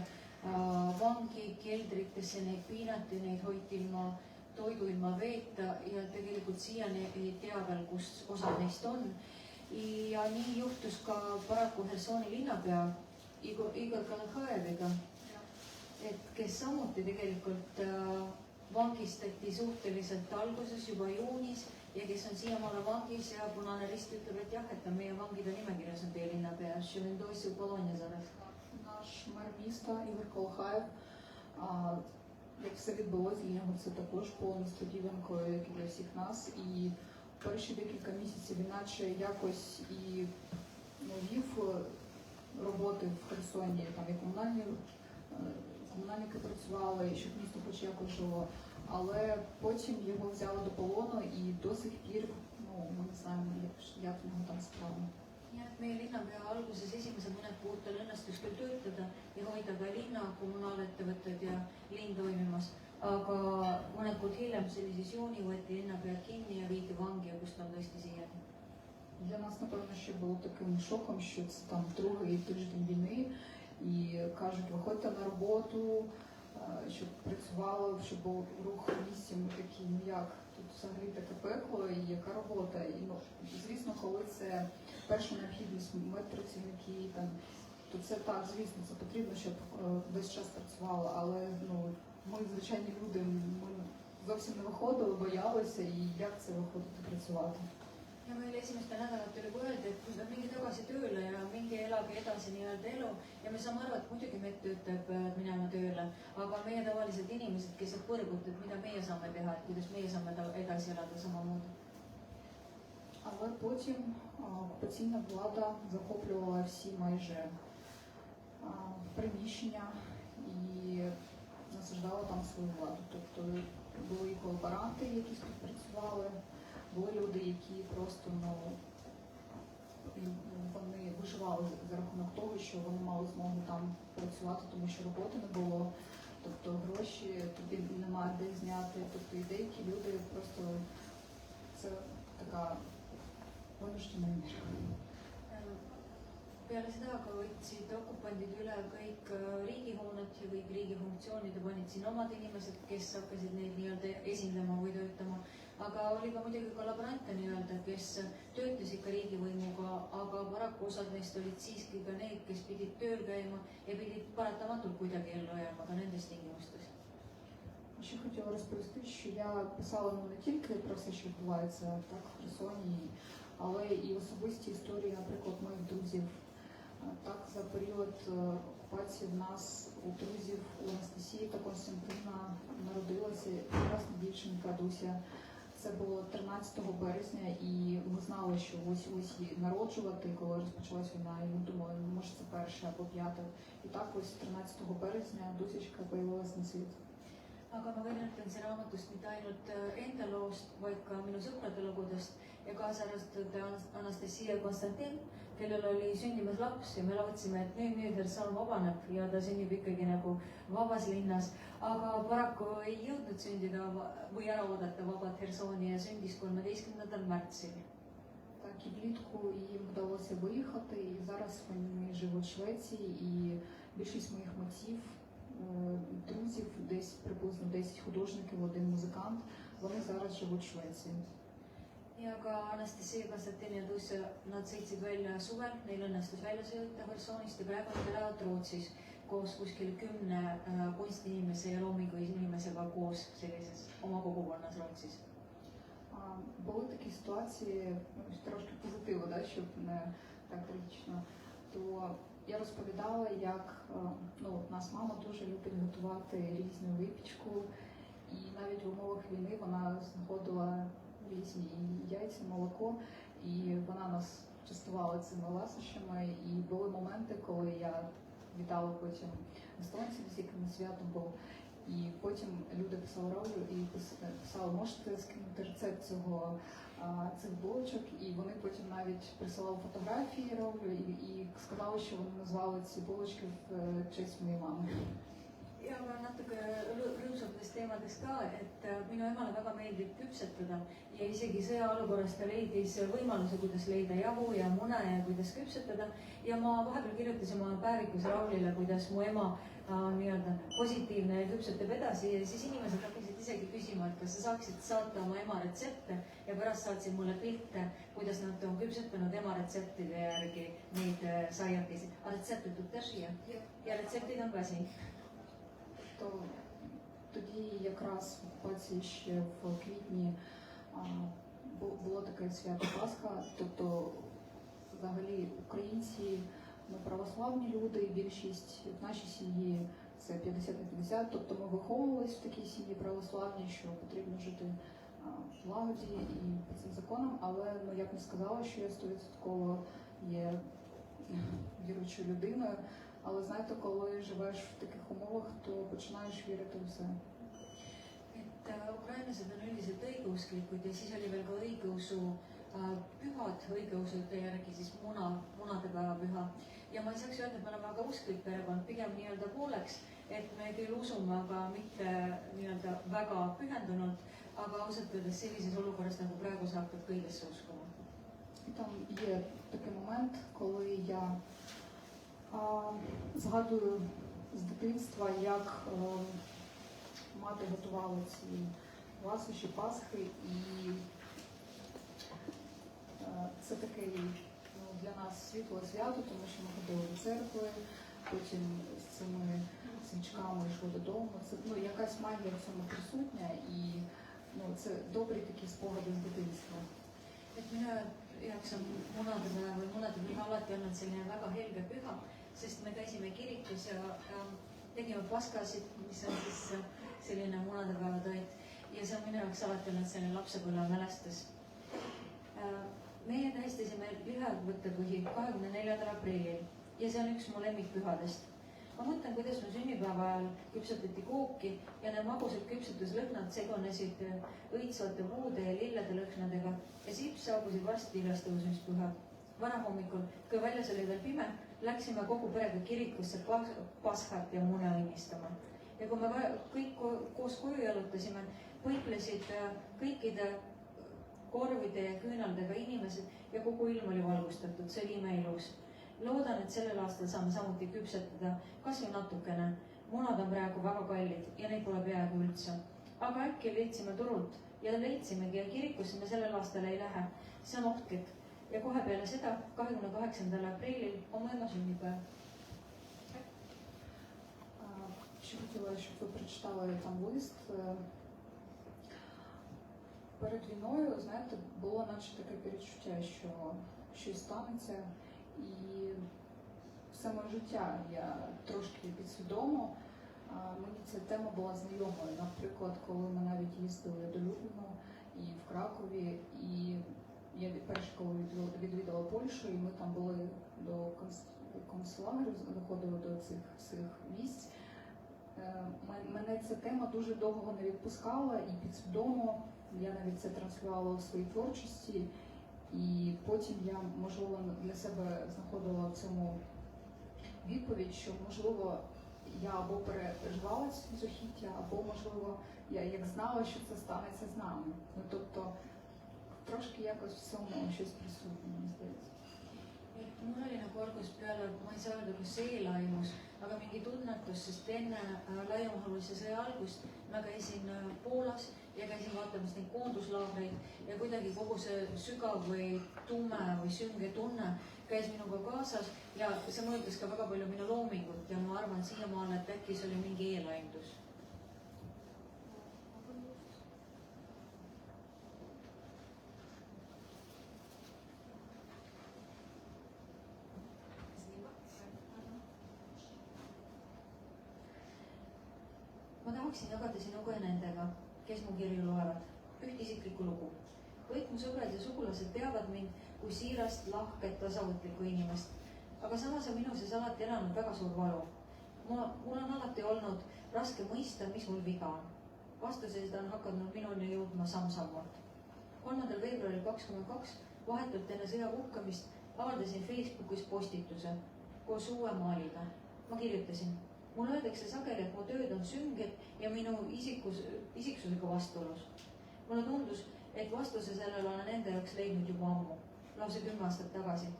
vangi, keldritesse, neid piinati, neid hoiti ilma toidu, ilma veeta ja tegelikult siiani ei tea veel, kus osa neist on. Ja nii juhtus ka paraku Hersoni linnapea Igor Kalakhajeviga, et kes samuti tegelikult vangistati suhteliselt alguses juba juunis ja kes on siiamaale vangis ja Punane Rist ütleb, et jah, et ta meie vangide nimekirjas on teie linnapea Ševendossi Polonja зараз. Наш мер міста Ігор Колохаєв, як все відбулося для нього, це також було несподіванкою, як і для всіх нас. І перші декілька місяців іначе якось і вів роботи в Херсоні, там і комунальники працювали, щоб місто хоч якось жило. Але потім його взяли до полону і до сих пір ми не знаємо, як в нього там справа. Nii et meie linnapea alguses esimesed mõned kuud tal õnnestus küll töötada ja hoida ka linna kommunaalettevõtted ja linn toimimas, aga mõned kuud hiljem, see oli siis juuni, võeti linnapea kinni ja viidi vangi ja kus ta on tõesti siiani. Для нас, напевно, ще було таким шоком, що це там другий тиждень війни і кажуть, виходьте на роботу, щоб працювали, щоб був рух в місті. Ми такі, як, тут взагалі таке пекло і яка робота. І, звісно, коли це перша необхідність, медпрацівники, то це так, звісно, це потрібно, щоб весь час працювало, але ми, звичайні люди, ми зовсім не виходили, боялися, і як це виходити працювати. Ja meil esimestel nädalatel juba öeldi, et minge tagasi tööle ja minge elage edasi nii-öelda elu. Ja me saame aru, et muidugi meid töötab minema tööle, aga meie tavalised inimesed, kes jääb põrgut, et mida meie saame teha, et kuidas meie saame edasi elada samamoodi. Але потім окупаційна влада захоплювала всі майже приміщення і насаждала там свою владу. Тобто були і колаборанти, які співпрацювали, були люди, які просто вони виживали за рахунок того, що вони мали змогу там працювати, тому що роботи не було, тобто гроші тобі немає де зняти, тобто і деякі люди просто це така вынужденная мера. Peale seda aga võtsid okupandid üle kõik riigihooned ja kõik riigifunktsioonid ja panid siin omad inimesed, kes hakkasid neid nii-öelda esindama või töötama. Aga oli ka muidugi kollaborante nii-öelda, kes töötasid ka riigivõimuga, aga paraku osad neist olid siiski ka need, kes pidid tööl käima ja pidid paratamatult kuidagi ellu jääma ka nendes tingimustes. Ще хотіла розповісти, що я писала не тільки про все, що відбувається так в Херсоні, але і особисті історії, наприклад, моїх друзів. Так, за період окупації в нас у друзів у Анастасії та Константина народилася прекрасна дівчинка Дуся. Це було 13 березня, і ми знали, що ось її народжувати, коли розпочалась війна, і ми думали, може це перше або п'яте. І так ось 13 березня Дусечка появилась на світ. Aga ma kõneletan siin raamatust mitte ainult enda loost, vaid ka minu sõprade lugudest ja kaasa arvatud Anastasia ja Konstantin, kellel oli sündimas laps ja me lootsime, et nüüd Herson vabaneb ja ta sünnib ikkagi nagu vabas linnas. Aga paraku ei jõudnud sündida või ära oodata vabat Hersoni ja sündis 13. märtsil. Так, і влітку їм вдалося виїхати, і зараз вони живуть в Швеції, і більшість моїх митців, друзів, десь приблизно 10 художників, один музикант, вони зараз живуть в Швеції. Ja ka Anastasia, Konstantin ja Dussa, nad sõitsid välja suvel, neil õnnestus välja sõita Hersonist ja praegu nad elavad Rootsis koos kuskil 10 kunstiinimese ja loomingu inimesega koos sellises oma kogukonnas Rootsis. Були такі ситуації, трошки позитиву, да, щоб не так трагічно, то я розповідала, як нас мама дуже любить готувати різну випічку, і навіть в умовах війни вона знаходила різні яйця, молоко, і вона нас частувала цими ласощами. І були моменти, коли я вітала потім естонців, з якими святом був. І потім люди писали Раулю і писали, можете скинути рецепт цих булочок, і вони потім навіть присилали фотографії Раулю і сказали, що вони назвали ці булочки в честь моєї мами. Ja aga natuke rõõmsamatest teemadest ka, et minu emale väga meeldib küpsetada ja isegi sõjaolukorras ta leidis võimaluse, kuidas leida jahu ja mune ja kuidas küpsetada. Ja ma vahepeal kirjutasin oma päevikus Raulile, kuidas mu ema nii-öelda positiivne ja küpsetab edasi ja siis inimesed hakkasid isegi küsima, et kas sa saaksid saata oma ema retsepte ja pärast saatsid mulle pilte, kuidas nad on küpsetanud ema retseptide järgi neid saiakesid. A retsepti тут теж є? Ja retseptid on ka siin. То тоді якраз в Паці ще в квітні було таке свято Пасха, тобто взагалі українці, ми православні люди, більшість в нашій сім'ї це 50 на 50, тобто ми виховувалися в такій сім'ї православній, що потрібно жити в лагоді і по цим законам, але я б не сказала, що я 100% є віруючою людиною. Але знаєте, коли живеш в таких умовах, то починаєш вірити у все. Et ukrainlased on üldiselt õigeusklikud ja siis oli veel ka õigeusu pühad, õigeusute järgi siis munadepäeva püha. Ja ma ei saaks öelda, et me oleme väga usklik perekond, pigem nii-öelda pooleks, et me küll usume, aga mitte nii-öelda väga pühendunult, aga ausalt öeldes sellises olukorras, nagu praegu sa hakkad kõigesse uskuma. Там є такий момент, коли я згадую з дитинства, як мати готувала ці ласощі, Пасхи, і це таке для нас світле свято, тому що ми ходили до церкви, потім з цими свічками йшли додому. Це якась магія в цьому присутня, і це добрі такі спогади з дитинства. Et minu jaoks on munadepäev või munadepüha alati olnud selline väga helge püha, sest me käisime kirikus ja tegime paskasid, mis on siis selline munadepäevatoit ja see on minu jaoks alati olnud selline lapsepõlve mälestus. Meie tähistasime lühevõttepühi 24. aprillil ja see on üks mu lemmikpühadest. Ma mõtlen, kuidas mu sünnipäeva ajal küpsetati kooki ja need magusad küpsetuslõhnad segunesid õitsvate puude ja lillede lõhnadega ja siit saabusid varsti ülestõusmispühad. Varahommikul, kui väljas oli veel pime, läksime kogu perega kirikusse paschat ja mune õnnistama. Ja kui me kõik koos koju jalutasime, põiklesid kõikide korvide ja küünaldega inimesed ja kogu ilm oli valgustatud, see oli imeilus. Loodan, et sellel aastal saame samuti küpsetada kas või natukene. Munad on praegu väga kallid ja neid pole peaaegu üldse. Aga äkki leidsime turult ja leidsimegi ja kirikusse me sellel aastal ei lähe. See on ohtlik. Ja kohe peale seda, 28. aprillil on mu ema sünnipäev. Ще хотіла, щоб ви прочитали там лист. Перед війною, знаєте, було наче таке передчуття, що щось станеться. І все моє життя я трошки підсвідомо, мені ця тема була знайомою. Наприклад, коли ми навіть їздили до Любліну і в Кракові, і я перше, коли відвідала Польщу, і ми там були до концлагерів, заходили до цих всіх місць, мене ця тема дуже довго не відпускала і підсвідомо я навіть це транслювала у своїй творчості. І потім я, можливо, для себе знаходила в цьому відповідь, що, можливо, я або переживала цю жахіття, або, можливо, я як знала, що це станеться з нами. Тобто, трошки якось в цьому щось присутнє, мені здається. Mul oli nagu algusest peale, ma ei saa öelda, kas eelaimus, aga mingi tunnetus, sest enne laiemahulise sõja algust ma käisin Poolas ja käisin vaatamas neid koonduslaagreid ja kuidagi kogu see sügav või tume või sünge tunne käis minuga kaasas ja see mõjutas ka väga palju minu loomingut ja ma arvan siiamaale, et äkki see oli mingi eelaimdus. tahaksin jagada sinuga ja nendega, kes mu kirju loevad, üht isiklikku lugu. Kõik mu sõbrad ja sugulased teavad mind kui siirast, lahket, tasavõtlikku inimest. Aga samas on minu sees alati elanud väga suur valu. Mul on alati olnud raske mõista, mis mul viga on. Vastused on hakanud minuni jõudma samm-sammult. 3. veebruaril 2022 vahetult enne sõja puhkamist avaldasin Facebookis postituse koos uue maaliga. Ma kirjutasin, mulle öeldakse sageli, et mu tööd on sünged ja minu isiksusega vastuolus. Mulle tundus, et vastuse sellele olen enda jaoks leidnud juba ammu, lausa 10 aastat tagasi.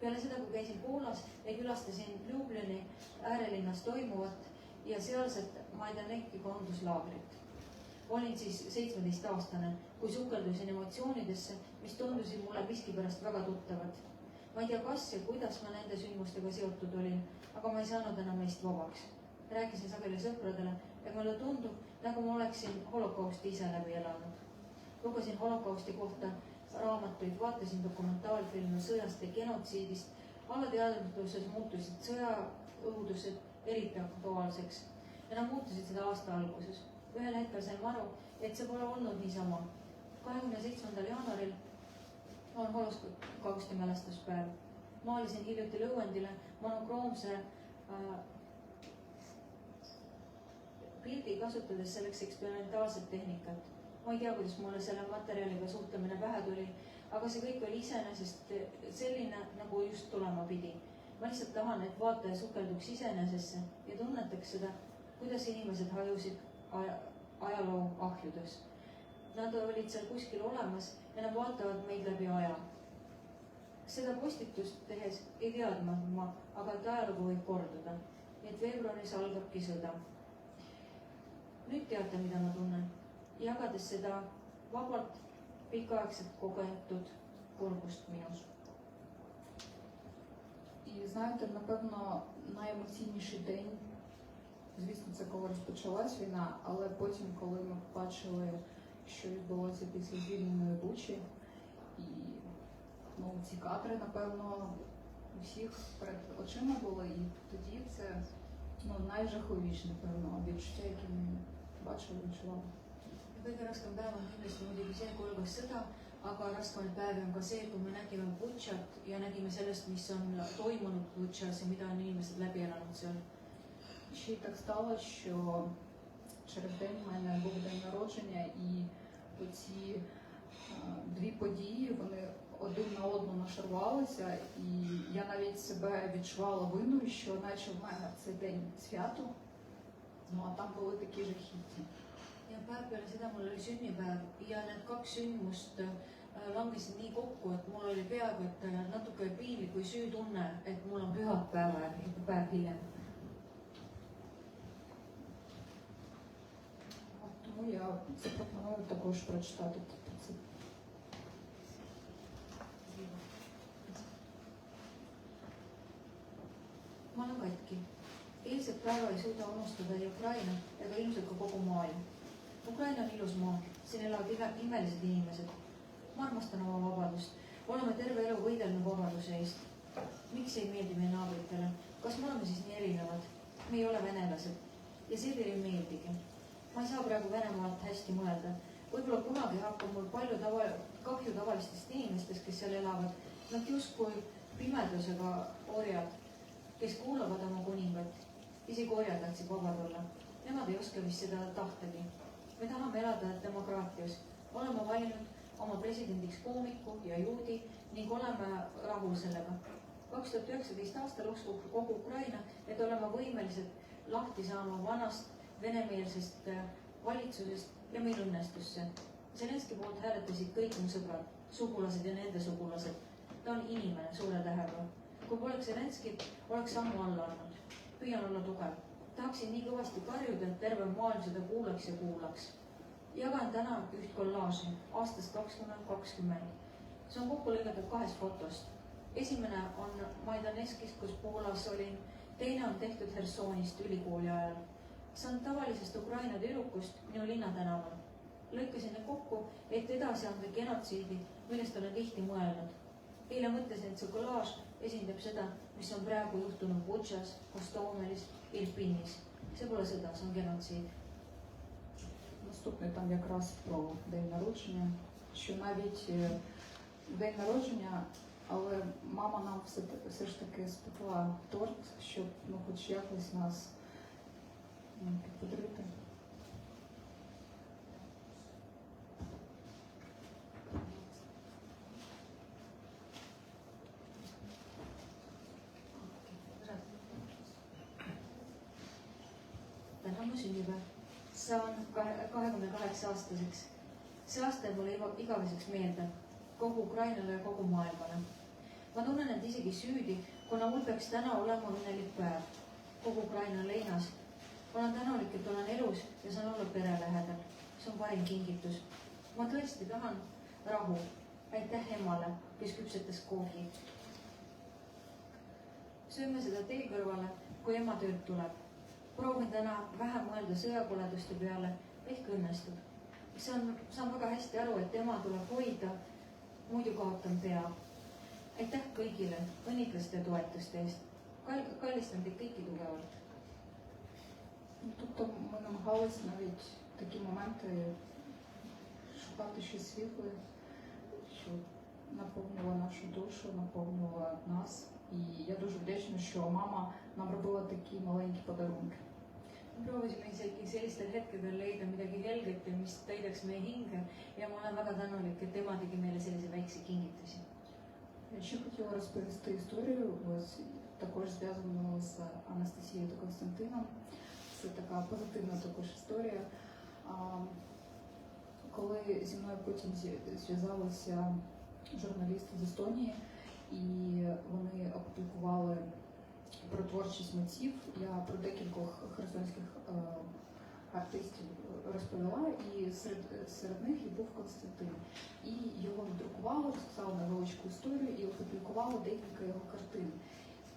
Peale seda, kui käisin Poolas ja külastasin Ljubljani äärelinnas toimuvat ja sealset Majdaneki koonduslaagrit. Olin siis 17-aastane, kui sukeldusin emotsioonidesse, mis tundusid mulle miskipärast väga tuttavad. Ma ei tea, kas ja kuidas ma nende sündmustega seotud olin, aga ma ei saanud enam neist vabaks. Rääkisin sageli sõpradele ja mulle tundub, nagu ma oleksin holokausti ise läbi elanud. Lugesin holokausti kohta raamatuid, vaatasin dokumentaalfilme sõjast ja genotsiidist. Alateadvuses muutusid sõjaõudused eriti aktuaalseks ja nad muutusid seda aasta alguses. Ühel hetkel sain aru, et see pole olnud niisama. 27. jaanuaril on holokausti mälestuspäev. Maalisin hiljuti lõuendile monokroomse pildi kasutades selleks eksperimentaalset tehnikat. Ma ei tea, kuidas mulle selle materjaliga suhtlemine pähe tuli, aga see kõik oli iseenesest selline, nagu just tulema pidi. Ma lihtsalt tahan, et vaataja sukelduks iseenesesse ja tunnetaks seda, kuidas inimesed hajusid ajaloo ahjudes. Nad olid seal kuskil olemas ja nad vaatavad meid läbi aja. Seda postitust tehes ei teadnud ma, aga et ajalugu võib korduda. Et veebruaris algabki sõda. Nüüd teate, mida ma tunnen. Jagades seda vabalt pikaaegselt kogetud kurbust minus. І знаєте, напевно, найемоційніший день, звісно, це коли розпочалась війна, але потім, коли ми побачили, що відбулося після звільненої Бучі, і ці кадри, напевно, у всіх перед очима були, і тоді це найжахливіше, напевно, відчуття, які ми бачили, відчували. Kõige raskem päev on kindlasti muidugi see, kui algas sõda, aga raskemaid päevi on ka see, kui me nägime Butšat ja nägime sellest, mis on toimunud Butšas ja mida on inimesed läbi elanud seal. Ще й так стало, що через день у мене був день народження, і оці дві події, вони один на одну нашарувалися, і я навіть себе відчувала виною, що наче в мене в цей день свято, а там були такі жахіття. Ja päev peale seda mul oli sünnipäev ja need kaks sündmust langesid nii kokku, et mul oli peaaegu, et natuke piinlik või süütunne, et mul on pühapäeva ja päev hiljem. Тому я запропоную також прочитати це. Ma olen katki. Eilset päeva ei suuda unustada ei Ukraina ega ilmselt ka kogu maailm. Ukraina on ilus maa, siin elavad imelised inimesed. Ma armastan oma vabadust. Oleme terve elu võidelnud vabaduse eest. Miks ei meeldi meie naabritele? Kas me oleme siis nii erinevad? Me ei ole venelased. Ja see ei meeldigi. Ma ei saa praegu Venemaalt hästi mõelda. Võib-olla kunagi hakkab mul palju kahju tavalistest inimestest, kes seal elavad. Nad justkui pimedusega orjad, kes kuulavad oma kuningat. Isegi orjad tahtsid vabad olla. Nemad ei oska vist seda tahtagi. Me tahame elada demokraatias. Oleme valinud oma presidendiks koomiku ja juudi ning oleme rahul sellega. 2019 aastal uskus kogu Ukraina, et oleme võimelised lahti saama vanast venemeelsest valitsusest ja meil õnnestus see. Zelenski poolt hääletasid kõik mu sõbrad, sugulased ja nende sugulased. Ta on inimene suure tähega. Kui poleks Zelenskit, oleks sammu alla andnud. Püüan olla tugev. Tahaksin nii kõvasti karjuda, et terve maailm seda kuulaks ja kuulaks. Jagan täna üht kollaaži aastast 2020. See on kokku lõigatud 2 fotost. Esimene on Majdaneskis, kus Poolas olin. Teine on tehtud Hersonist ülikooli ajal. See on tavalisest Ukraina tüdrukust minu linnatänaval. Lõikasin need kokku, et edasi anda genotsiidi, millest olen tihti mõelnud. Eile mõtlesin, et see kollaaž esindab seda, mis on praegu juhtunud Butšas, Hostomelis, Irpinis. See pole sõda, see on genotsiid. наступний там якраз про день народження, що навіть в день народження, але мама нам все ж таки спекла торт, щоб хоч якось нас підбодрити. Täna on mu sünnipäev. Saan 28-aastaseks. See aasta jääb mulle igaveseks meelde. Kogu Ukrainale ja kogu maailmale. Ma tunnen end isegi süüdi, kuna mul peaks täna olema õnnelik päev. Kogu Ukraina on leinas. Ma olen tänulik, et olen elus ja saan olla pere lähedal. See on parim kingitus. Ma tõesti tahan rahu. Aitäh emale, kes küpsetas koogi. Sööme seda tee kõrvale, kui ema tööd tuleb. Proovin täna vähem mõelda sõjakoleduste peale, ehk õnnestub. Saan väga hästi aru, et ema tuleb hoida, muidu kaotan pea. Aitäh kõigile õnnitluste ja toetuste eest. Kallistan teid kõiki tugevalt. Тобто ми намагалися навіть такі моменти шукати щось світле, що наповнювала нашу душу, наповнювала нас. І я дуже вдячна, що мама нам робила такі маленькі подарунки. Proovisime isegi sellistel hetkedel leida midagi helget ja mis täidaks meie hinge ja ma olen väga tänulik, et ema tegi meile sellise väikse kingitusi. Я ще хотіла розповісти історію, ось також зв'язану з Анастасією та Константином. Це така позитивна також історія. Коли зі мною потім зв'язалися журналісти з Естонії, і вони опублікували про творчість митців, я про декількох херсонських артистів розповіла, і серед них і був Константин. І його надрукували, розписали невеличку історію і опублікували декілька його картин.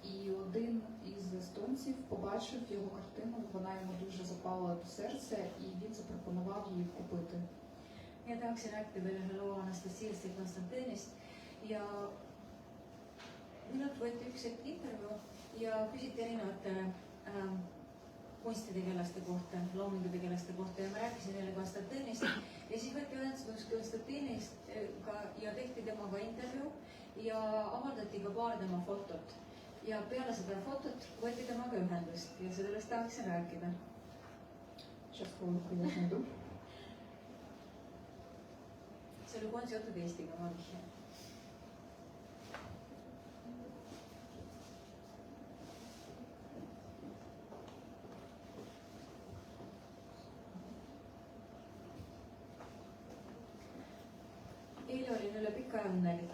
І один із естонців побачив його картину, вона йому дуже запала до серця, і він запропонував її купити. Ja tahaksin rääkida veel ühe loo Anastasiast ja Konstantinist ja minult võeti üks hetk intervjuu ja küsiti erinevate kunstitegelaste kohta, loomingutegelaste kohta ja ma rääkisin neile Konstantinist ja siis võeti ühendus Konstantinist ja tehti temaga intervjuu ja avaldati ka paar tema fotot. Ja peale seda fotot võeti temaga ühendust ja sellest tahaksin rääkida. See lugu on seotud Eestiga, ma vihjan. Eile olin üle pika aja õnnelik.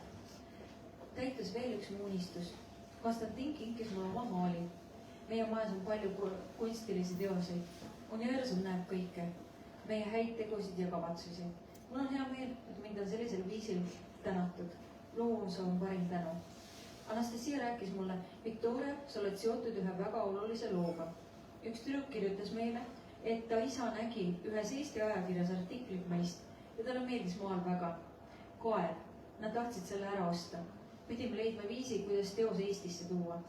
Täitus veel üks mu unistus. Konstantin kinkis mulle oma maali. Meie majas on palju kunstilisi teoseid. Universum näeb kõike. Meie häid tegusid ja kavatsusi. Mul on hea meel, et mind on sellisel viisil tänatud. Loomus on parim tänu. Anastasia rääkis mulle, Victoria, sa oled seotud ühe väga olulise looga. Üks tüdruk kirjutas meile, et ta isa nägi ühes Eesti ajakirjas artiklit meist ja talle meeldis maal väga. Koer. Nad tahtsid selle ära osta. Pidime leidma viisi, kuidas teos Eestisse tuua.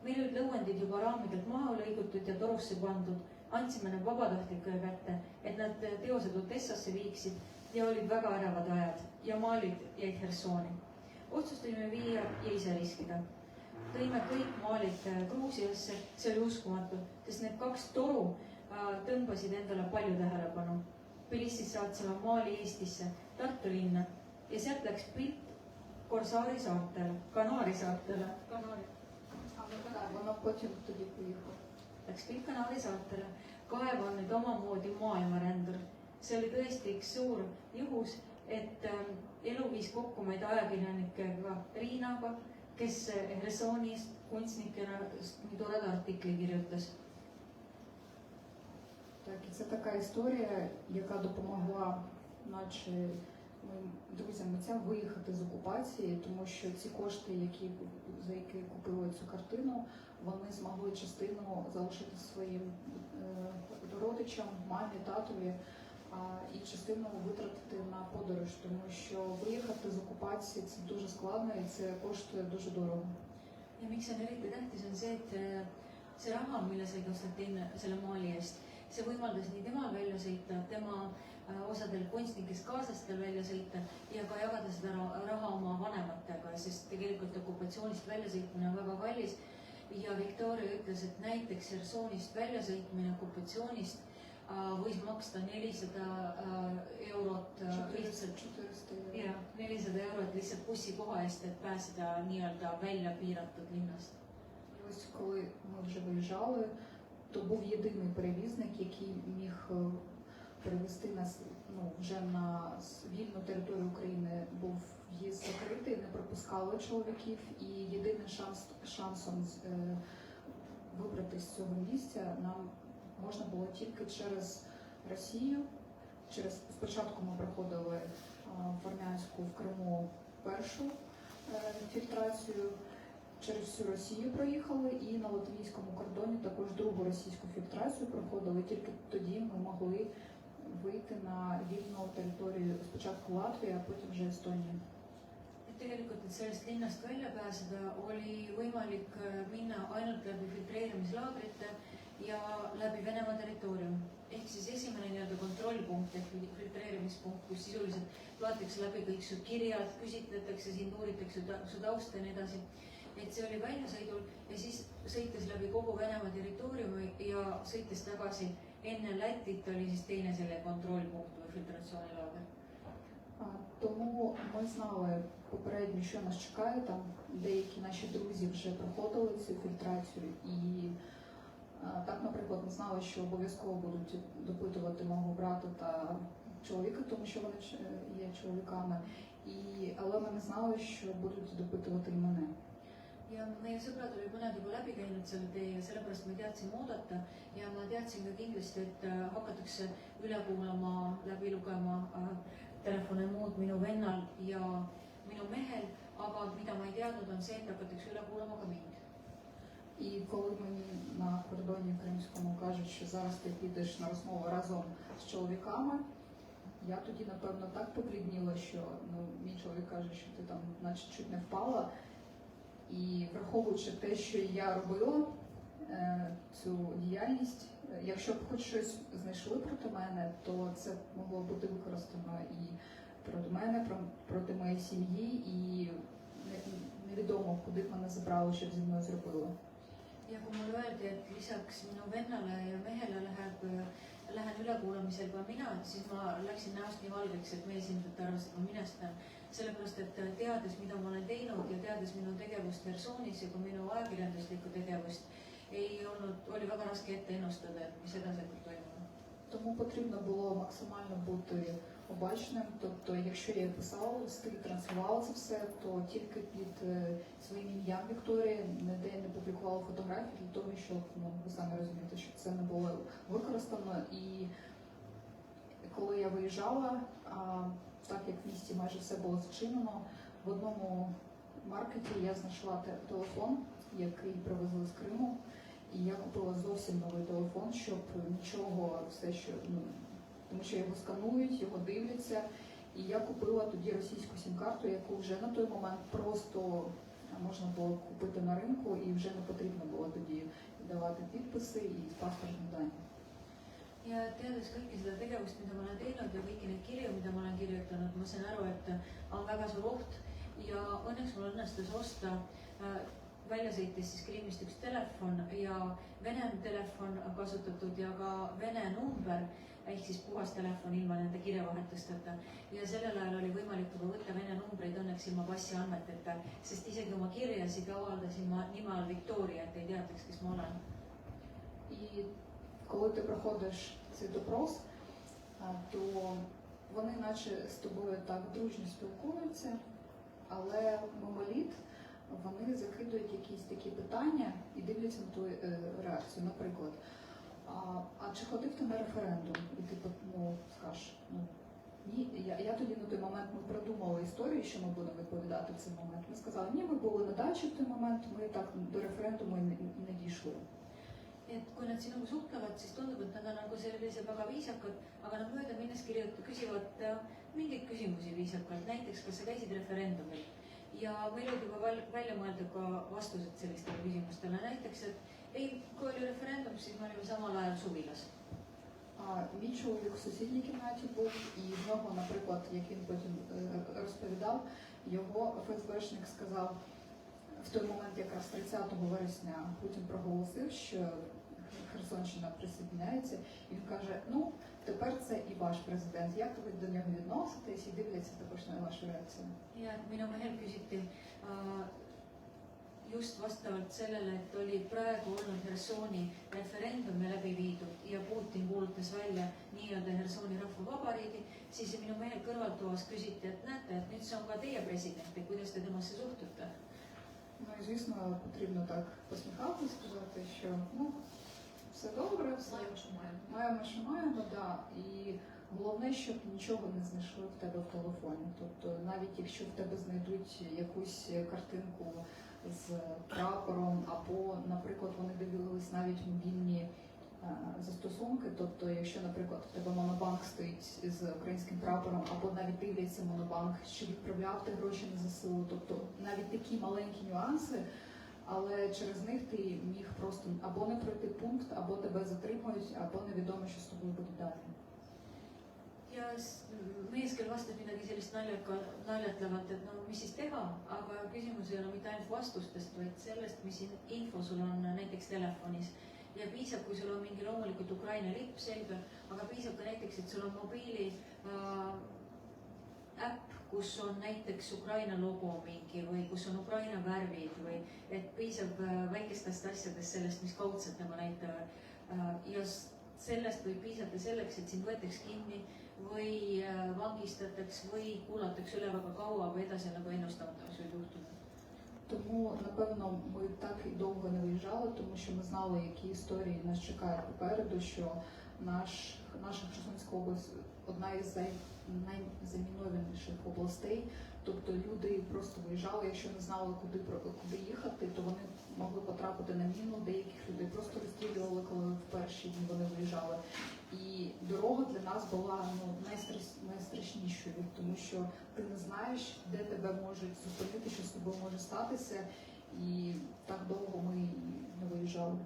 Meil olid lõuendid juba raamidelt maha lõigutud ja torusse pandud. Andsime need vabatahtlikele kätte, et nad teosed Odessasse viiksid ja olid väga ärevad ajad ja maalid jäid Hersooni. Otsustasime viia ja ise riskida. Tõime kõik maalid Gruusiasse, see oli uskumatu, sest need kaks toru tõmbasid endale palju tähelepanu. Pilissis saatsime maali Eestisse, Tartu linna ja sealt läks pilt Korsaari saartele, Kanaari saartele. Läks pilt Kanaari saartele. Kaev on nüüd omamoodi maailmarändur. See oli tõesti üks suur juhus, et elu viis kokku meid ajakirjanikega Riinaga, kes Hersonist kunstnikena nii toreda artikli kirjutas. Так, і це така історія, яка допомогла моїм друзям митцям виїхати з окупації, тому що ці кошти, за які купили цю картину, вони змогли частину залишити своїм родичам, мамі, татові, і частину витратити на подорож, тому що виїхати з окупації це дуже складно і це коштує дуже дорого. Ja miks on eriti tähtis on see, et see raha, mille sai Konstantin selle maali eest see võimaldas nii temal välja sõita, tema osadel kunstnikest kaaslastel välja sõita ja ka jagada seda raha oma vanematega, sest tegelikult okupatsioonist väljasõitmine on väga kallis. Ja Victoria ütles, et näiteks Hersonist väljasõitmine okupatsioonist võis maksta 400 eurot lihtsalt, 400 eurot lihtsalt bussikoha eest, et pääseda nii-öelda välja piiratud linnast. Ось коли ми вже виїжджали, то був єдиний перевізник, який міг перевезти нас вже на вільну територію України, був в'їзд закритий, не пропускали чоловіків, і єдиним шансом вибратися з цього місця нам можна було тільки через Росію. Спочатку ми проходили в Армянську, в Криму першу фільтрацію, через всю Росію проїхали і на латвійському кордоні також другу російську фільтрацію проходили. Tільки тоді ми могли вийти на вільну територію спочатку Латвії, а потім вже Естонії. Tegelikult, et sellest linnast välja pääseda, oli võimalik minna ainult läbi filtreerimislaagrite ja läbi Venemaa territoorium. Ehk siis esimene nii-öelda kontrollpunkt ehk filtreerimispunkt, kus sisuliselt loetakse läbi kõik su kirjad, küsitletakse sind, uuritakse su tausta ja nii edasi. Et see oli väljasõidul ja siis sõites läbi kogu Venemaa territooriumi ja sõites tagasi enne Lätit oli siis teine selle kontrollpunkt või filtratsioonilaager. Тому ми знали попередньо, що нас чекає. Там деякі наші друзі вже проходили цю фільтрацію. І так, наприклад, ми знали, що обов'язково будуть допитувати мого брата та чоловіка, тому що вони є чоловіками. Але ми не знали, що будуть допитувати і мене. Ja meie sõbrad oli mõned juba läbi käinud selle tee ja sellepärast ma teadsin oodata ja ma teadsin ka kindlasti, et hakatakse üle kuulama, läbi lugema telefone muud minu vennal ja minu mehel, aga mida ma ei teadnud on see, et hakatakse üle kuulama ka mind. І коли мені на кордоні кримському кажуть, що зараз ти підеш на розмову разом з чоловіками, я тоді, напевно, так поблідніла, що мій чоловік каже, що ти там наче чуть не впала. І враховуючи те, що я робила, цю діяльність, якщо б хоч щось знайшли проти мене, то це могло бути використано і проти мене, проти моєї сім'ї, і невідомо, куди б мене забрали, що б зі мною зробили. Ja kui mulle öeldi, et lisaks minu vennale ja mehele lähen ülekuulamisel ka mina, siis ma läksin näost nii valgeks, et meesindajad arvasid, et ma minestan. Sellepärast, et teades, mida ma olen teinud ja teades minu tegevust Hersoonis ja ka minu ajakirjanduslikku tegevust, oli väga raske ette ennustada, et mis edasi toimub. Тому потрібно було максимально бути обачним. Тобто, якщо я писала листи, транслювала це все, то тільки під своїм ім'ям Вікторія, ніде не публікувала фотографії для того, щоб, ви самі розумієте, щоб це не було використано. І коли я виїжджала, так як в місті майже все було зачинено, в одному маркеті я знайшла телефон, який привезли з Криму. І я купила зовсім новий телефон, щоб нічого, все, що, тому що його сканують, його дивляться. І я купила тоді російську сім-карту, яку вже на той момент просто можна було купити на ринку, і вже не потрібно було тоді давати підписи і паспортні дані. Ja teades kõiki seda tegevust, mida ma olen teinud ja kõiki neid kirju, mida ma olen kirjutanud, ma sain aru, et on väga suur oht ja õnneks mul õnnestus osta välja sõites siis Krimmist üks telefon ja Vene telefon kasutatud ja ka Vene number ehk siis puhas telefon ilma nende kirjavahetusteta. Ja sellel ajal oli võimalik juba võtta Vene numbreid õnneks ilma passi andmeteta, sest isegi oma kirjasid avaldasin ma nime all Victoria, et ei teataks, kes ma olen. І коли ти проходиш цей допрос, то вони наче з тобою так дружньо спілкуються, але мимоліт вони закидують якісь такі питання і дивляться на твою реакцію. Наприклад, а чи ходив ти на референдум? І ти скажеш, ні. Я тоді на той момент ми продумали історію, що ми будемо відповідати в цей момент. Ми сказали, ні, ми були на дачі в той момент, ми так до референдуму не дійшли. Et kui nad sinuga suhtlevad, siis tundub, et nad on nagu sellised väga viisakad, aga nad mööda minnes küsivad mingeid küsimusi viisakalt, näiteks kas sa käisid referendumil. Ja meil olid juba välja mõeldud ka vastused sellistele küsimustele. Näiteks, et ei, kui oli referendum, siis me olime samal ajal suvilas. А мій чоловік в сусідній кімнаті був, і в нього, наприклад, як він потім розповідав, його ФСБшник сказав, в той момент, якраз 30 вересня Путін проголосив, що Херсонщина присоединяється, і він каже, ну, тепер це і ваш президент. Як ви до нього відноситесь і дивляться також на вашу реакцію? ja minu mehel küsiti just vastavalt sellele, et oli praegu olnud Hersoni referendumi läbi viidud ja Putin kuulutas välja nii-öelda Hersoni rahvavabariigi, siis minu mehel kõrvaltoas küsiti, et näete, et nüüd see on ka teie president ja kuidas te temasse suhtute. Ну і звісно, потрібно так посміхатися, сказати, що ну, все добре, все маємо, що маємо, да. І головне, щоб нічого не знайшли в тебе в телефоні. Тобто навіть якщо в тебе знайдуть якусь картинку з прапором, або, наприклад, вони дивились навіть мобільні застосунки, тобто якщо, наприклад, в тебе монобанк стоїть з українським прапором, або навіть дивляться монобанк, що відправляв ти гроші на ЗСУ, тобто навіть такі маленькі нюанси, але через них ти міг просто або не пройти пункт, або тебе затримують, або невідомо, що з тобою буде далі. ja mees, kel vastab midagi sellist naljatlevat, et no mis siis teha, aga küsimus ei ole mitte ainult vastustest, vaid sellest, mis info sul on näiteks telefonis. Ja piisab, kui sul on mingi loomulikult Ukraina lipp selga, aga piisab ka näiteks, et sul on mobiili äpp, kus on näiteks Ukraina logo mingi või kus on Ukraina värvid või et piisab väikestest asjadest sellest, mis kaudselt nagu näitavad. Ja sellest võib piisata selleks, et sind võetaks kinni või vangistataks või kuulatakse üle väga kaua või edasi nagu ennustamata, mis võib juhtuda. Тому, напевно, ми так і довго не виїжджали, тому що ми знали, які історії нас чекають попереду, що наша Херсонська область одна із найзамінованіших областей. Тобто люди просто виїжджали, якщо не знали, куди їхати, то вони могли потрапити на міну, деяких людей просто розстрілювали, коли в перші дні вони виїжджали. І дорога для нас була найстрашнішою, тому що ти не знаєш, де тебе можуть зупинити, що з тобою може статися, і так довго ми не виїжджали.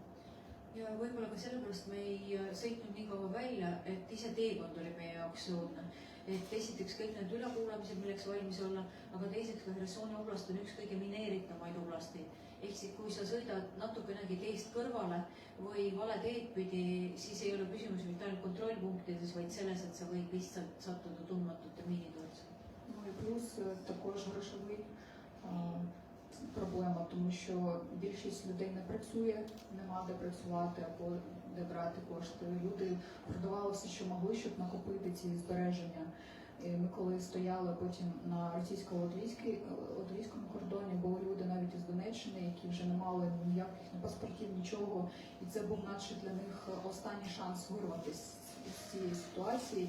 Ja võib-olla ka sellepärast me ei sõitnud nii kaua välja, et ise teekond oli meie jaoks õudne. Et esiteks kõik need ülekuulamised, milleks valmis olla, aga teiseks ka Hersoni oblast on üks kõige mineeritamaid oblasteid. Ehk siis kui sa sõidad natukenegi teest kõrvale või vale teed pidi, siis ei ole küsimus mitte ainult kontrollpunktides, vaid selles, et sa võid lihtsalt sattuda tundmatute miinide otsa. Ну і плюс також грошовий проблема, тому що більшість людей не працює, нема де працювати або де брати кошти. Люди продавалися, що могли, щоб накопити ці збереження. І ми коли стояли потім на російсько-латвійському кордоні, були люди навіть із Донеччини, які вже не мали ніяких ні паспортів, нічого. І це був наче для них останній шанс вирватися з цієї ситуації.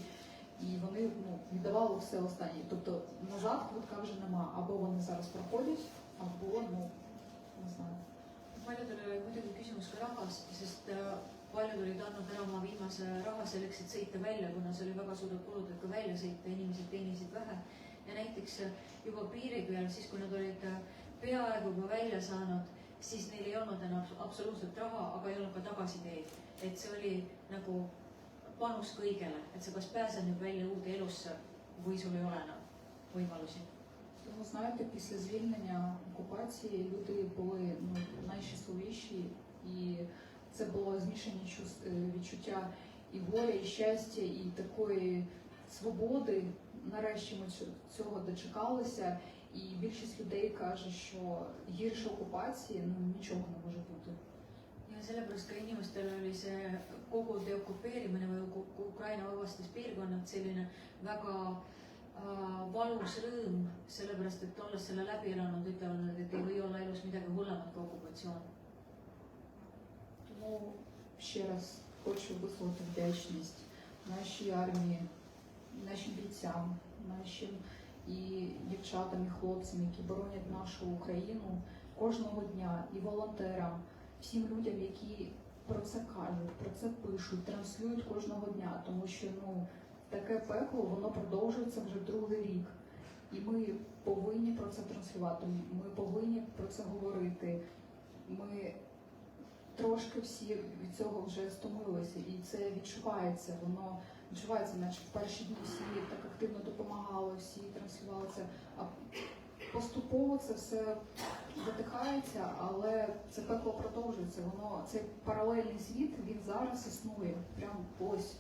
І вони віддавали все останнє. Тобто назад квитка вже нема. Або вони зараз проходять, або, не знаю. Paljudel oli muidugi küsimus ka rahas, sest paljud olid andnud ära oma viimase raha selleks, et sõita välja, kuna see oli väga suured kulud, et ka välja sõita, inimesed teenisid vähe. Ja näiteks juba piiri peal, siis kui nad olid peaaegu juba välja saanud, siis neil ei olnud enam absoluutselt raha, aga ei olnud ka tagasiteed. Et see oli nagu panus kõigele, et sa kas pääsen nüüd välja uude elusse või sul ei ole enam võimalusi. Тому, знаєте, після звільнення окупації люди були найщасливіші, і це було змішані відчуття і горя, і щастя, і такої свободи. Нарешті ми цього дочекалися, і більшість людей каже, що гірше окупації нічого не може бути. Ja sellepärast ka inimestel oli see kogu deokupeerimine või Ukraina vabastas piirkonnad selline väga valus rõõm, sellepärast et olles selle läbi elanud, ütlevad nad, et ei või olla elus midagi hullemat kui okupatsioon. Тому ще раз хочу висловити вдячність нашій армії, нашим бійцям, нашим і дівчатам, і хлопцям, які боронять нашу Україну кожного дня, і волонтерам, всім людям, які про це кажуть, про це пишуть, транслюють кожного дня, тому що таке пекло, воно продовжується вже другий рік. І ми повинні про це транслювати, ми повинні про це говорити. Ми трошки всі від цього вже стомилися, і це відчувається. Воно відчувається, наче в перші дні всі так активно допомагали, всі транслювали це. А поступово це все затихається, але це пекло продовжується. Воно цей паралельний світ, він зараз існує. Прям ось.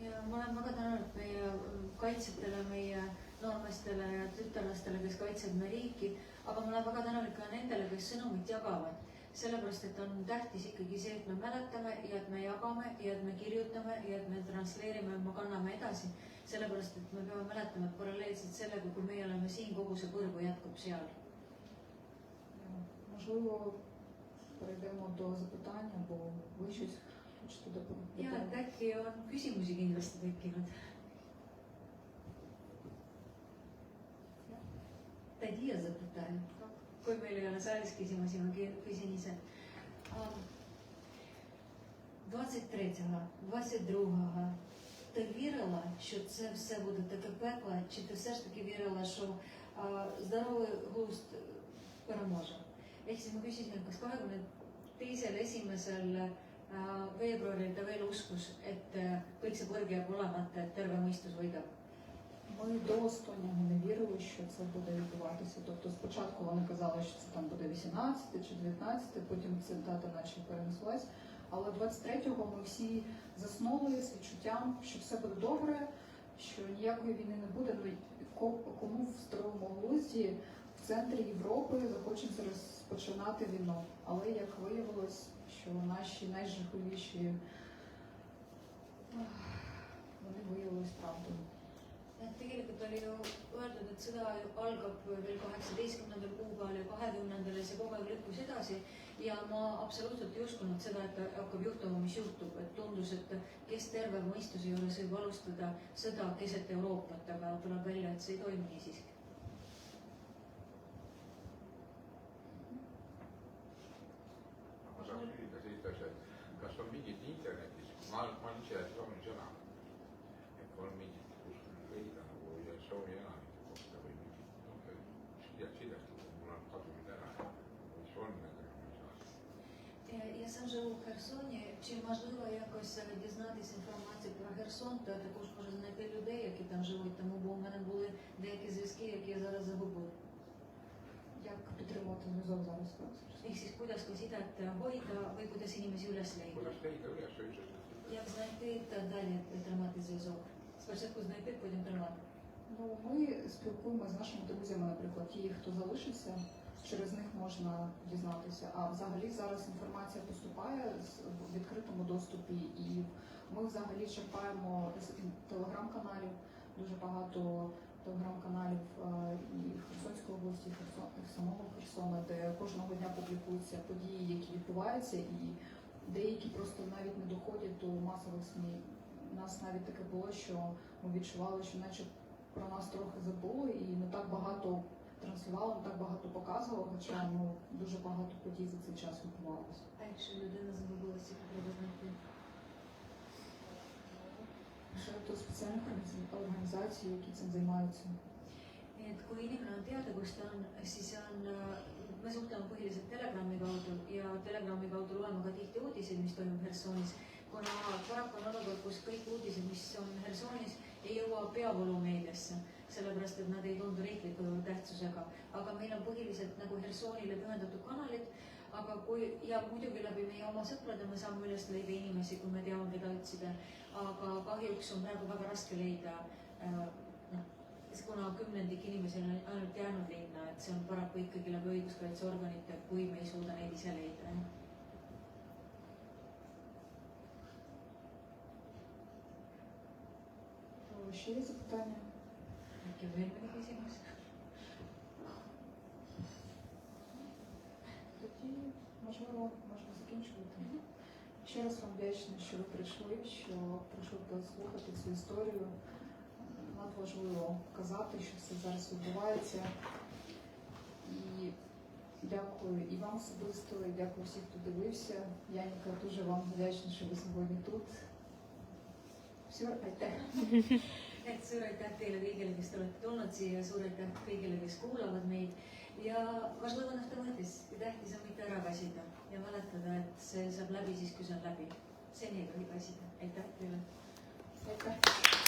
ja ma olen väga tänulik meie kaitsjatele, meie noormeestele ja tütarlastele, kes kaitsevad meie riiki, aga ma olen väga tänulik ka nendele, kes sõnumit jagavad. Sellepärast, et on tähtis ikkagi see, et me mäletame ja et me jagame ja et me kirjutame ja et me transleerime ja me kanname edasi. Sellepärast, et me peame mäletama, et paralleelselt sellega, kui meie oleme siin, kogu see põrgu jätkub seal. Можливо, перейдемо до запитання, бо ви щось хочете доповнити. Ja et äkki on küsimusi kindlasti tekkinud. Tadia zapytaja. Kui meil ei ole saalis küsimusi, ma küsin ise. 23-го, 22-го ти вірила, що це все буде таке пекло, чи ти все ж таки вірила, що здоровий глузд переможе? Ehk siis ma küsisin, et kas 22.1. veebruaril ta veel uskus, et kõik see põrg jääb olemata, et terve mõistus võidab. Ми до останнього не вірили, що це буде відбуватися. Тобто спочатку вони казали, що це там буде 18 чи 19, потім ця дата наче перенеслась. Але 23-го ми всі заснули з відчуттям, що все буде добре, що ніякої війни не буде. Кому в здоровому глузді в центрі Європи захочеться розпочинати війну. Але як виявилось, що наші найжахливіші, вони виявились правдою. Tegelikult oli ju öeldud, et sõda algab veel 18. kuupäeval ja 20. ja see kogu aeg lükkus edasi. Ja ma absoluutselt ei uskunud seda, et hakkab juhtuma, mis juhtub. Et tundus, et kes terve mõistuse juures võib alustada sõda keset Euroopat, aga tuleb välja, et see ei toimi nii siiski. Ma saan küsida sellist asja, et kas on mingid internetis, ma olen ise Estoonia sõna, et on mingid, kus leida nagu Estoonia elanike kohta või mingid sidestada, mul on kadunud ära, mis on nende organisatsioon. Я сам живу в Херсоні. Чи можливо якось дізнатися інформацію про Херсон та також може знайти людей, які там живуть, тому бо у мене були деякі зв'язки, які я зараз загубив. Як підтримувати зв'язок зараз? Ehk siis kuidas ka sidet hoida või kuidas inimesi üles leida. Kuidas leida üles üldiselt? Як знайти та далі тримати зв'язок? Спочатку знайти, потім тримати. Ну, ми спілкуємося з нашими друзями, наприклад, ті, хто залишився, через них можна дізнатися. А взагалі зараз інформація поступає в відкритому доступі, і ми взагалі черпаємо з телеграм-каналів, дуже багато телеграм-каналів і Херсонської області, і самого Херсона, де кожного дня публікуються події, які відбуваються, і деякі просто навіть не доходять до масових СМІ. У нас навіть таке було, що ми відчували, що наче про нас трохи забули і не так багато транслювали, не так багато показували, хоча дуже багато подій за цей час відбувалося. А якщо людина загубилася, то треба знайти. Ще до спеціальних організацій, які цим займаються. Et kui inimene on teada, kus ta on, siis me suhtleme põhiliselt Telegrami kaudu ja Telegrami kaudu loeme ka tihti uudiseid, mis toimub Hersonis. Kuna paraku on olukord, kus kõik uudised, mis on Hersonis, ei jõua peavoolumeediasse, sellepärast et nad ei tundu riikliku tähtsusega. Aga meil on põhiliselt nagu Hersonile pühendatud kanalid, aga ja muidugi läbi meie oma sõprade me saame üles leida inimesi, kui me teame, keda otsida. Aga kahjuks on praegu väga raske leida, kuna kümnendik inimesi on ainult jäänud linna, et see on paraku ikkagi läbi õiguskaitseorganite, kui me ei suuda neid ise leida. Ще є запитання? Äkki veel mõni küsimus? Тоді, можливо, можна закінчувати. Ще раз вам вдячна, що ви прийшли, що прийшли послухати цю історію. Надважливо казати, що все зараз відбувається. І дякую і вам особисто, і дякую всім, хто дивився. Яніка, дуже вам вдячна, що ви сьогодні тут. Все, айте. et suur aitäh teile kõigile, kes te olete tulnud siia, suur aitäh kõigile, kes kuulavad meid ja важливо не втомитись ja tähtis on mitte ära väsida ja mäletada, et see saab läbi siis, kui see on läbi. Seni ei tohi väsida. Aitäh teile! Aitäh!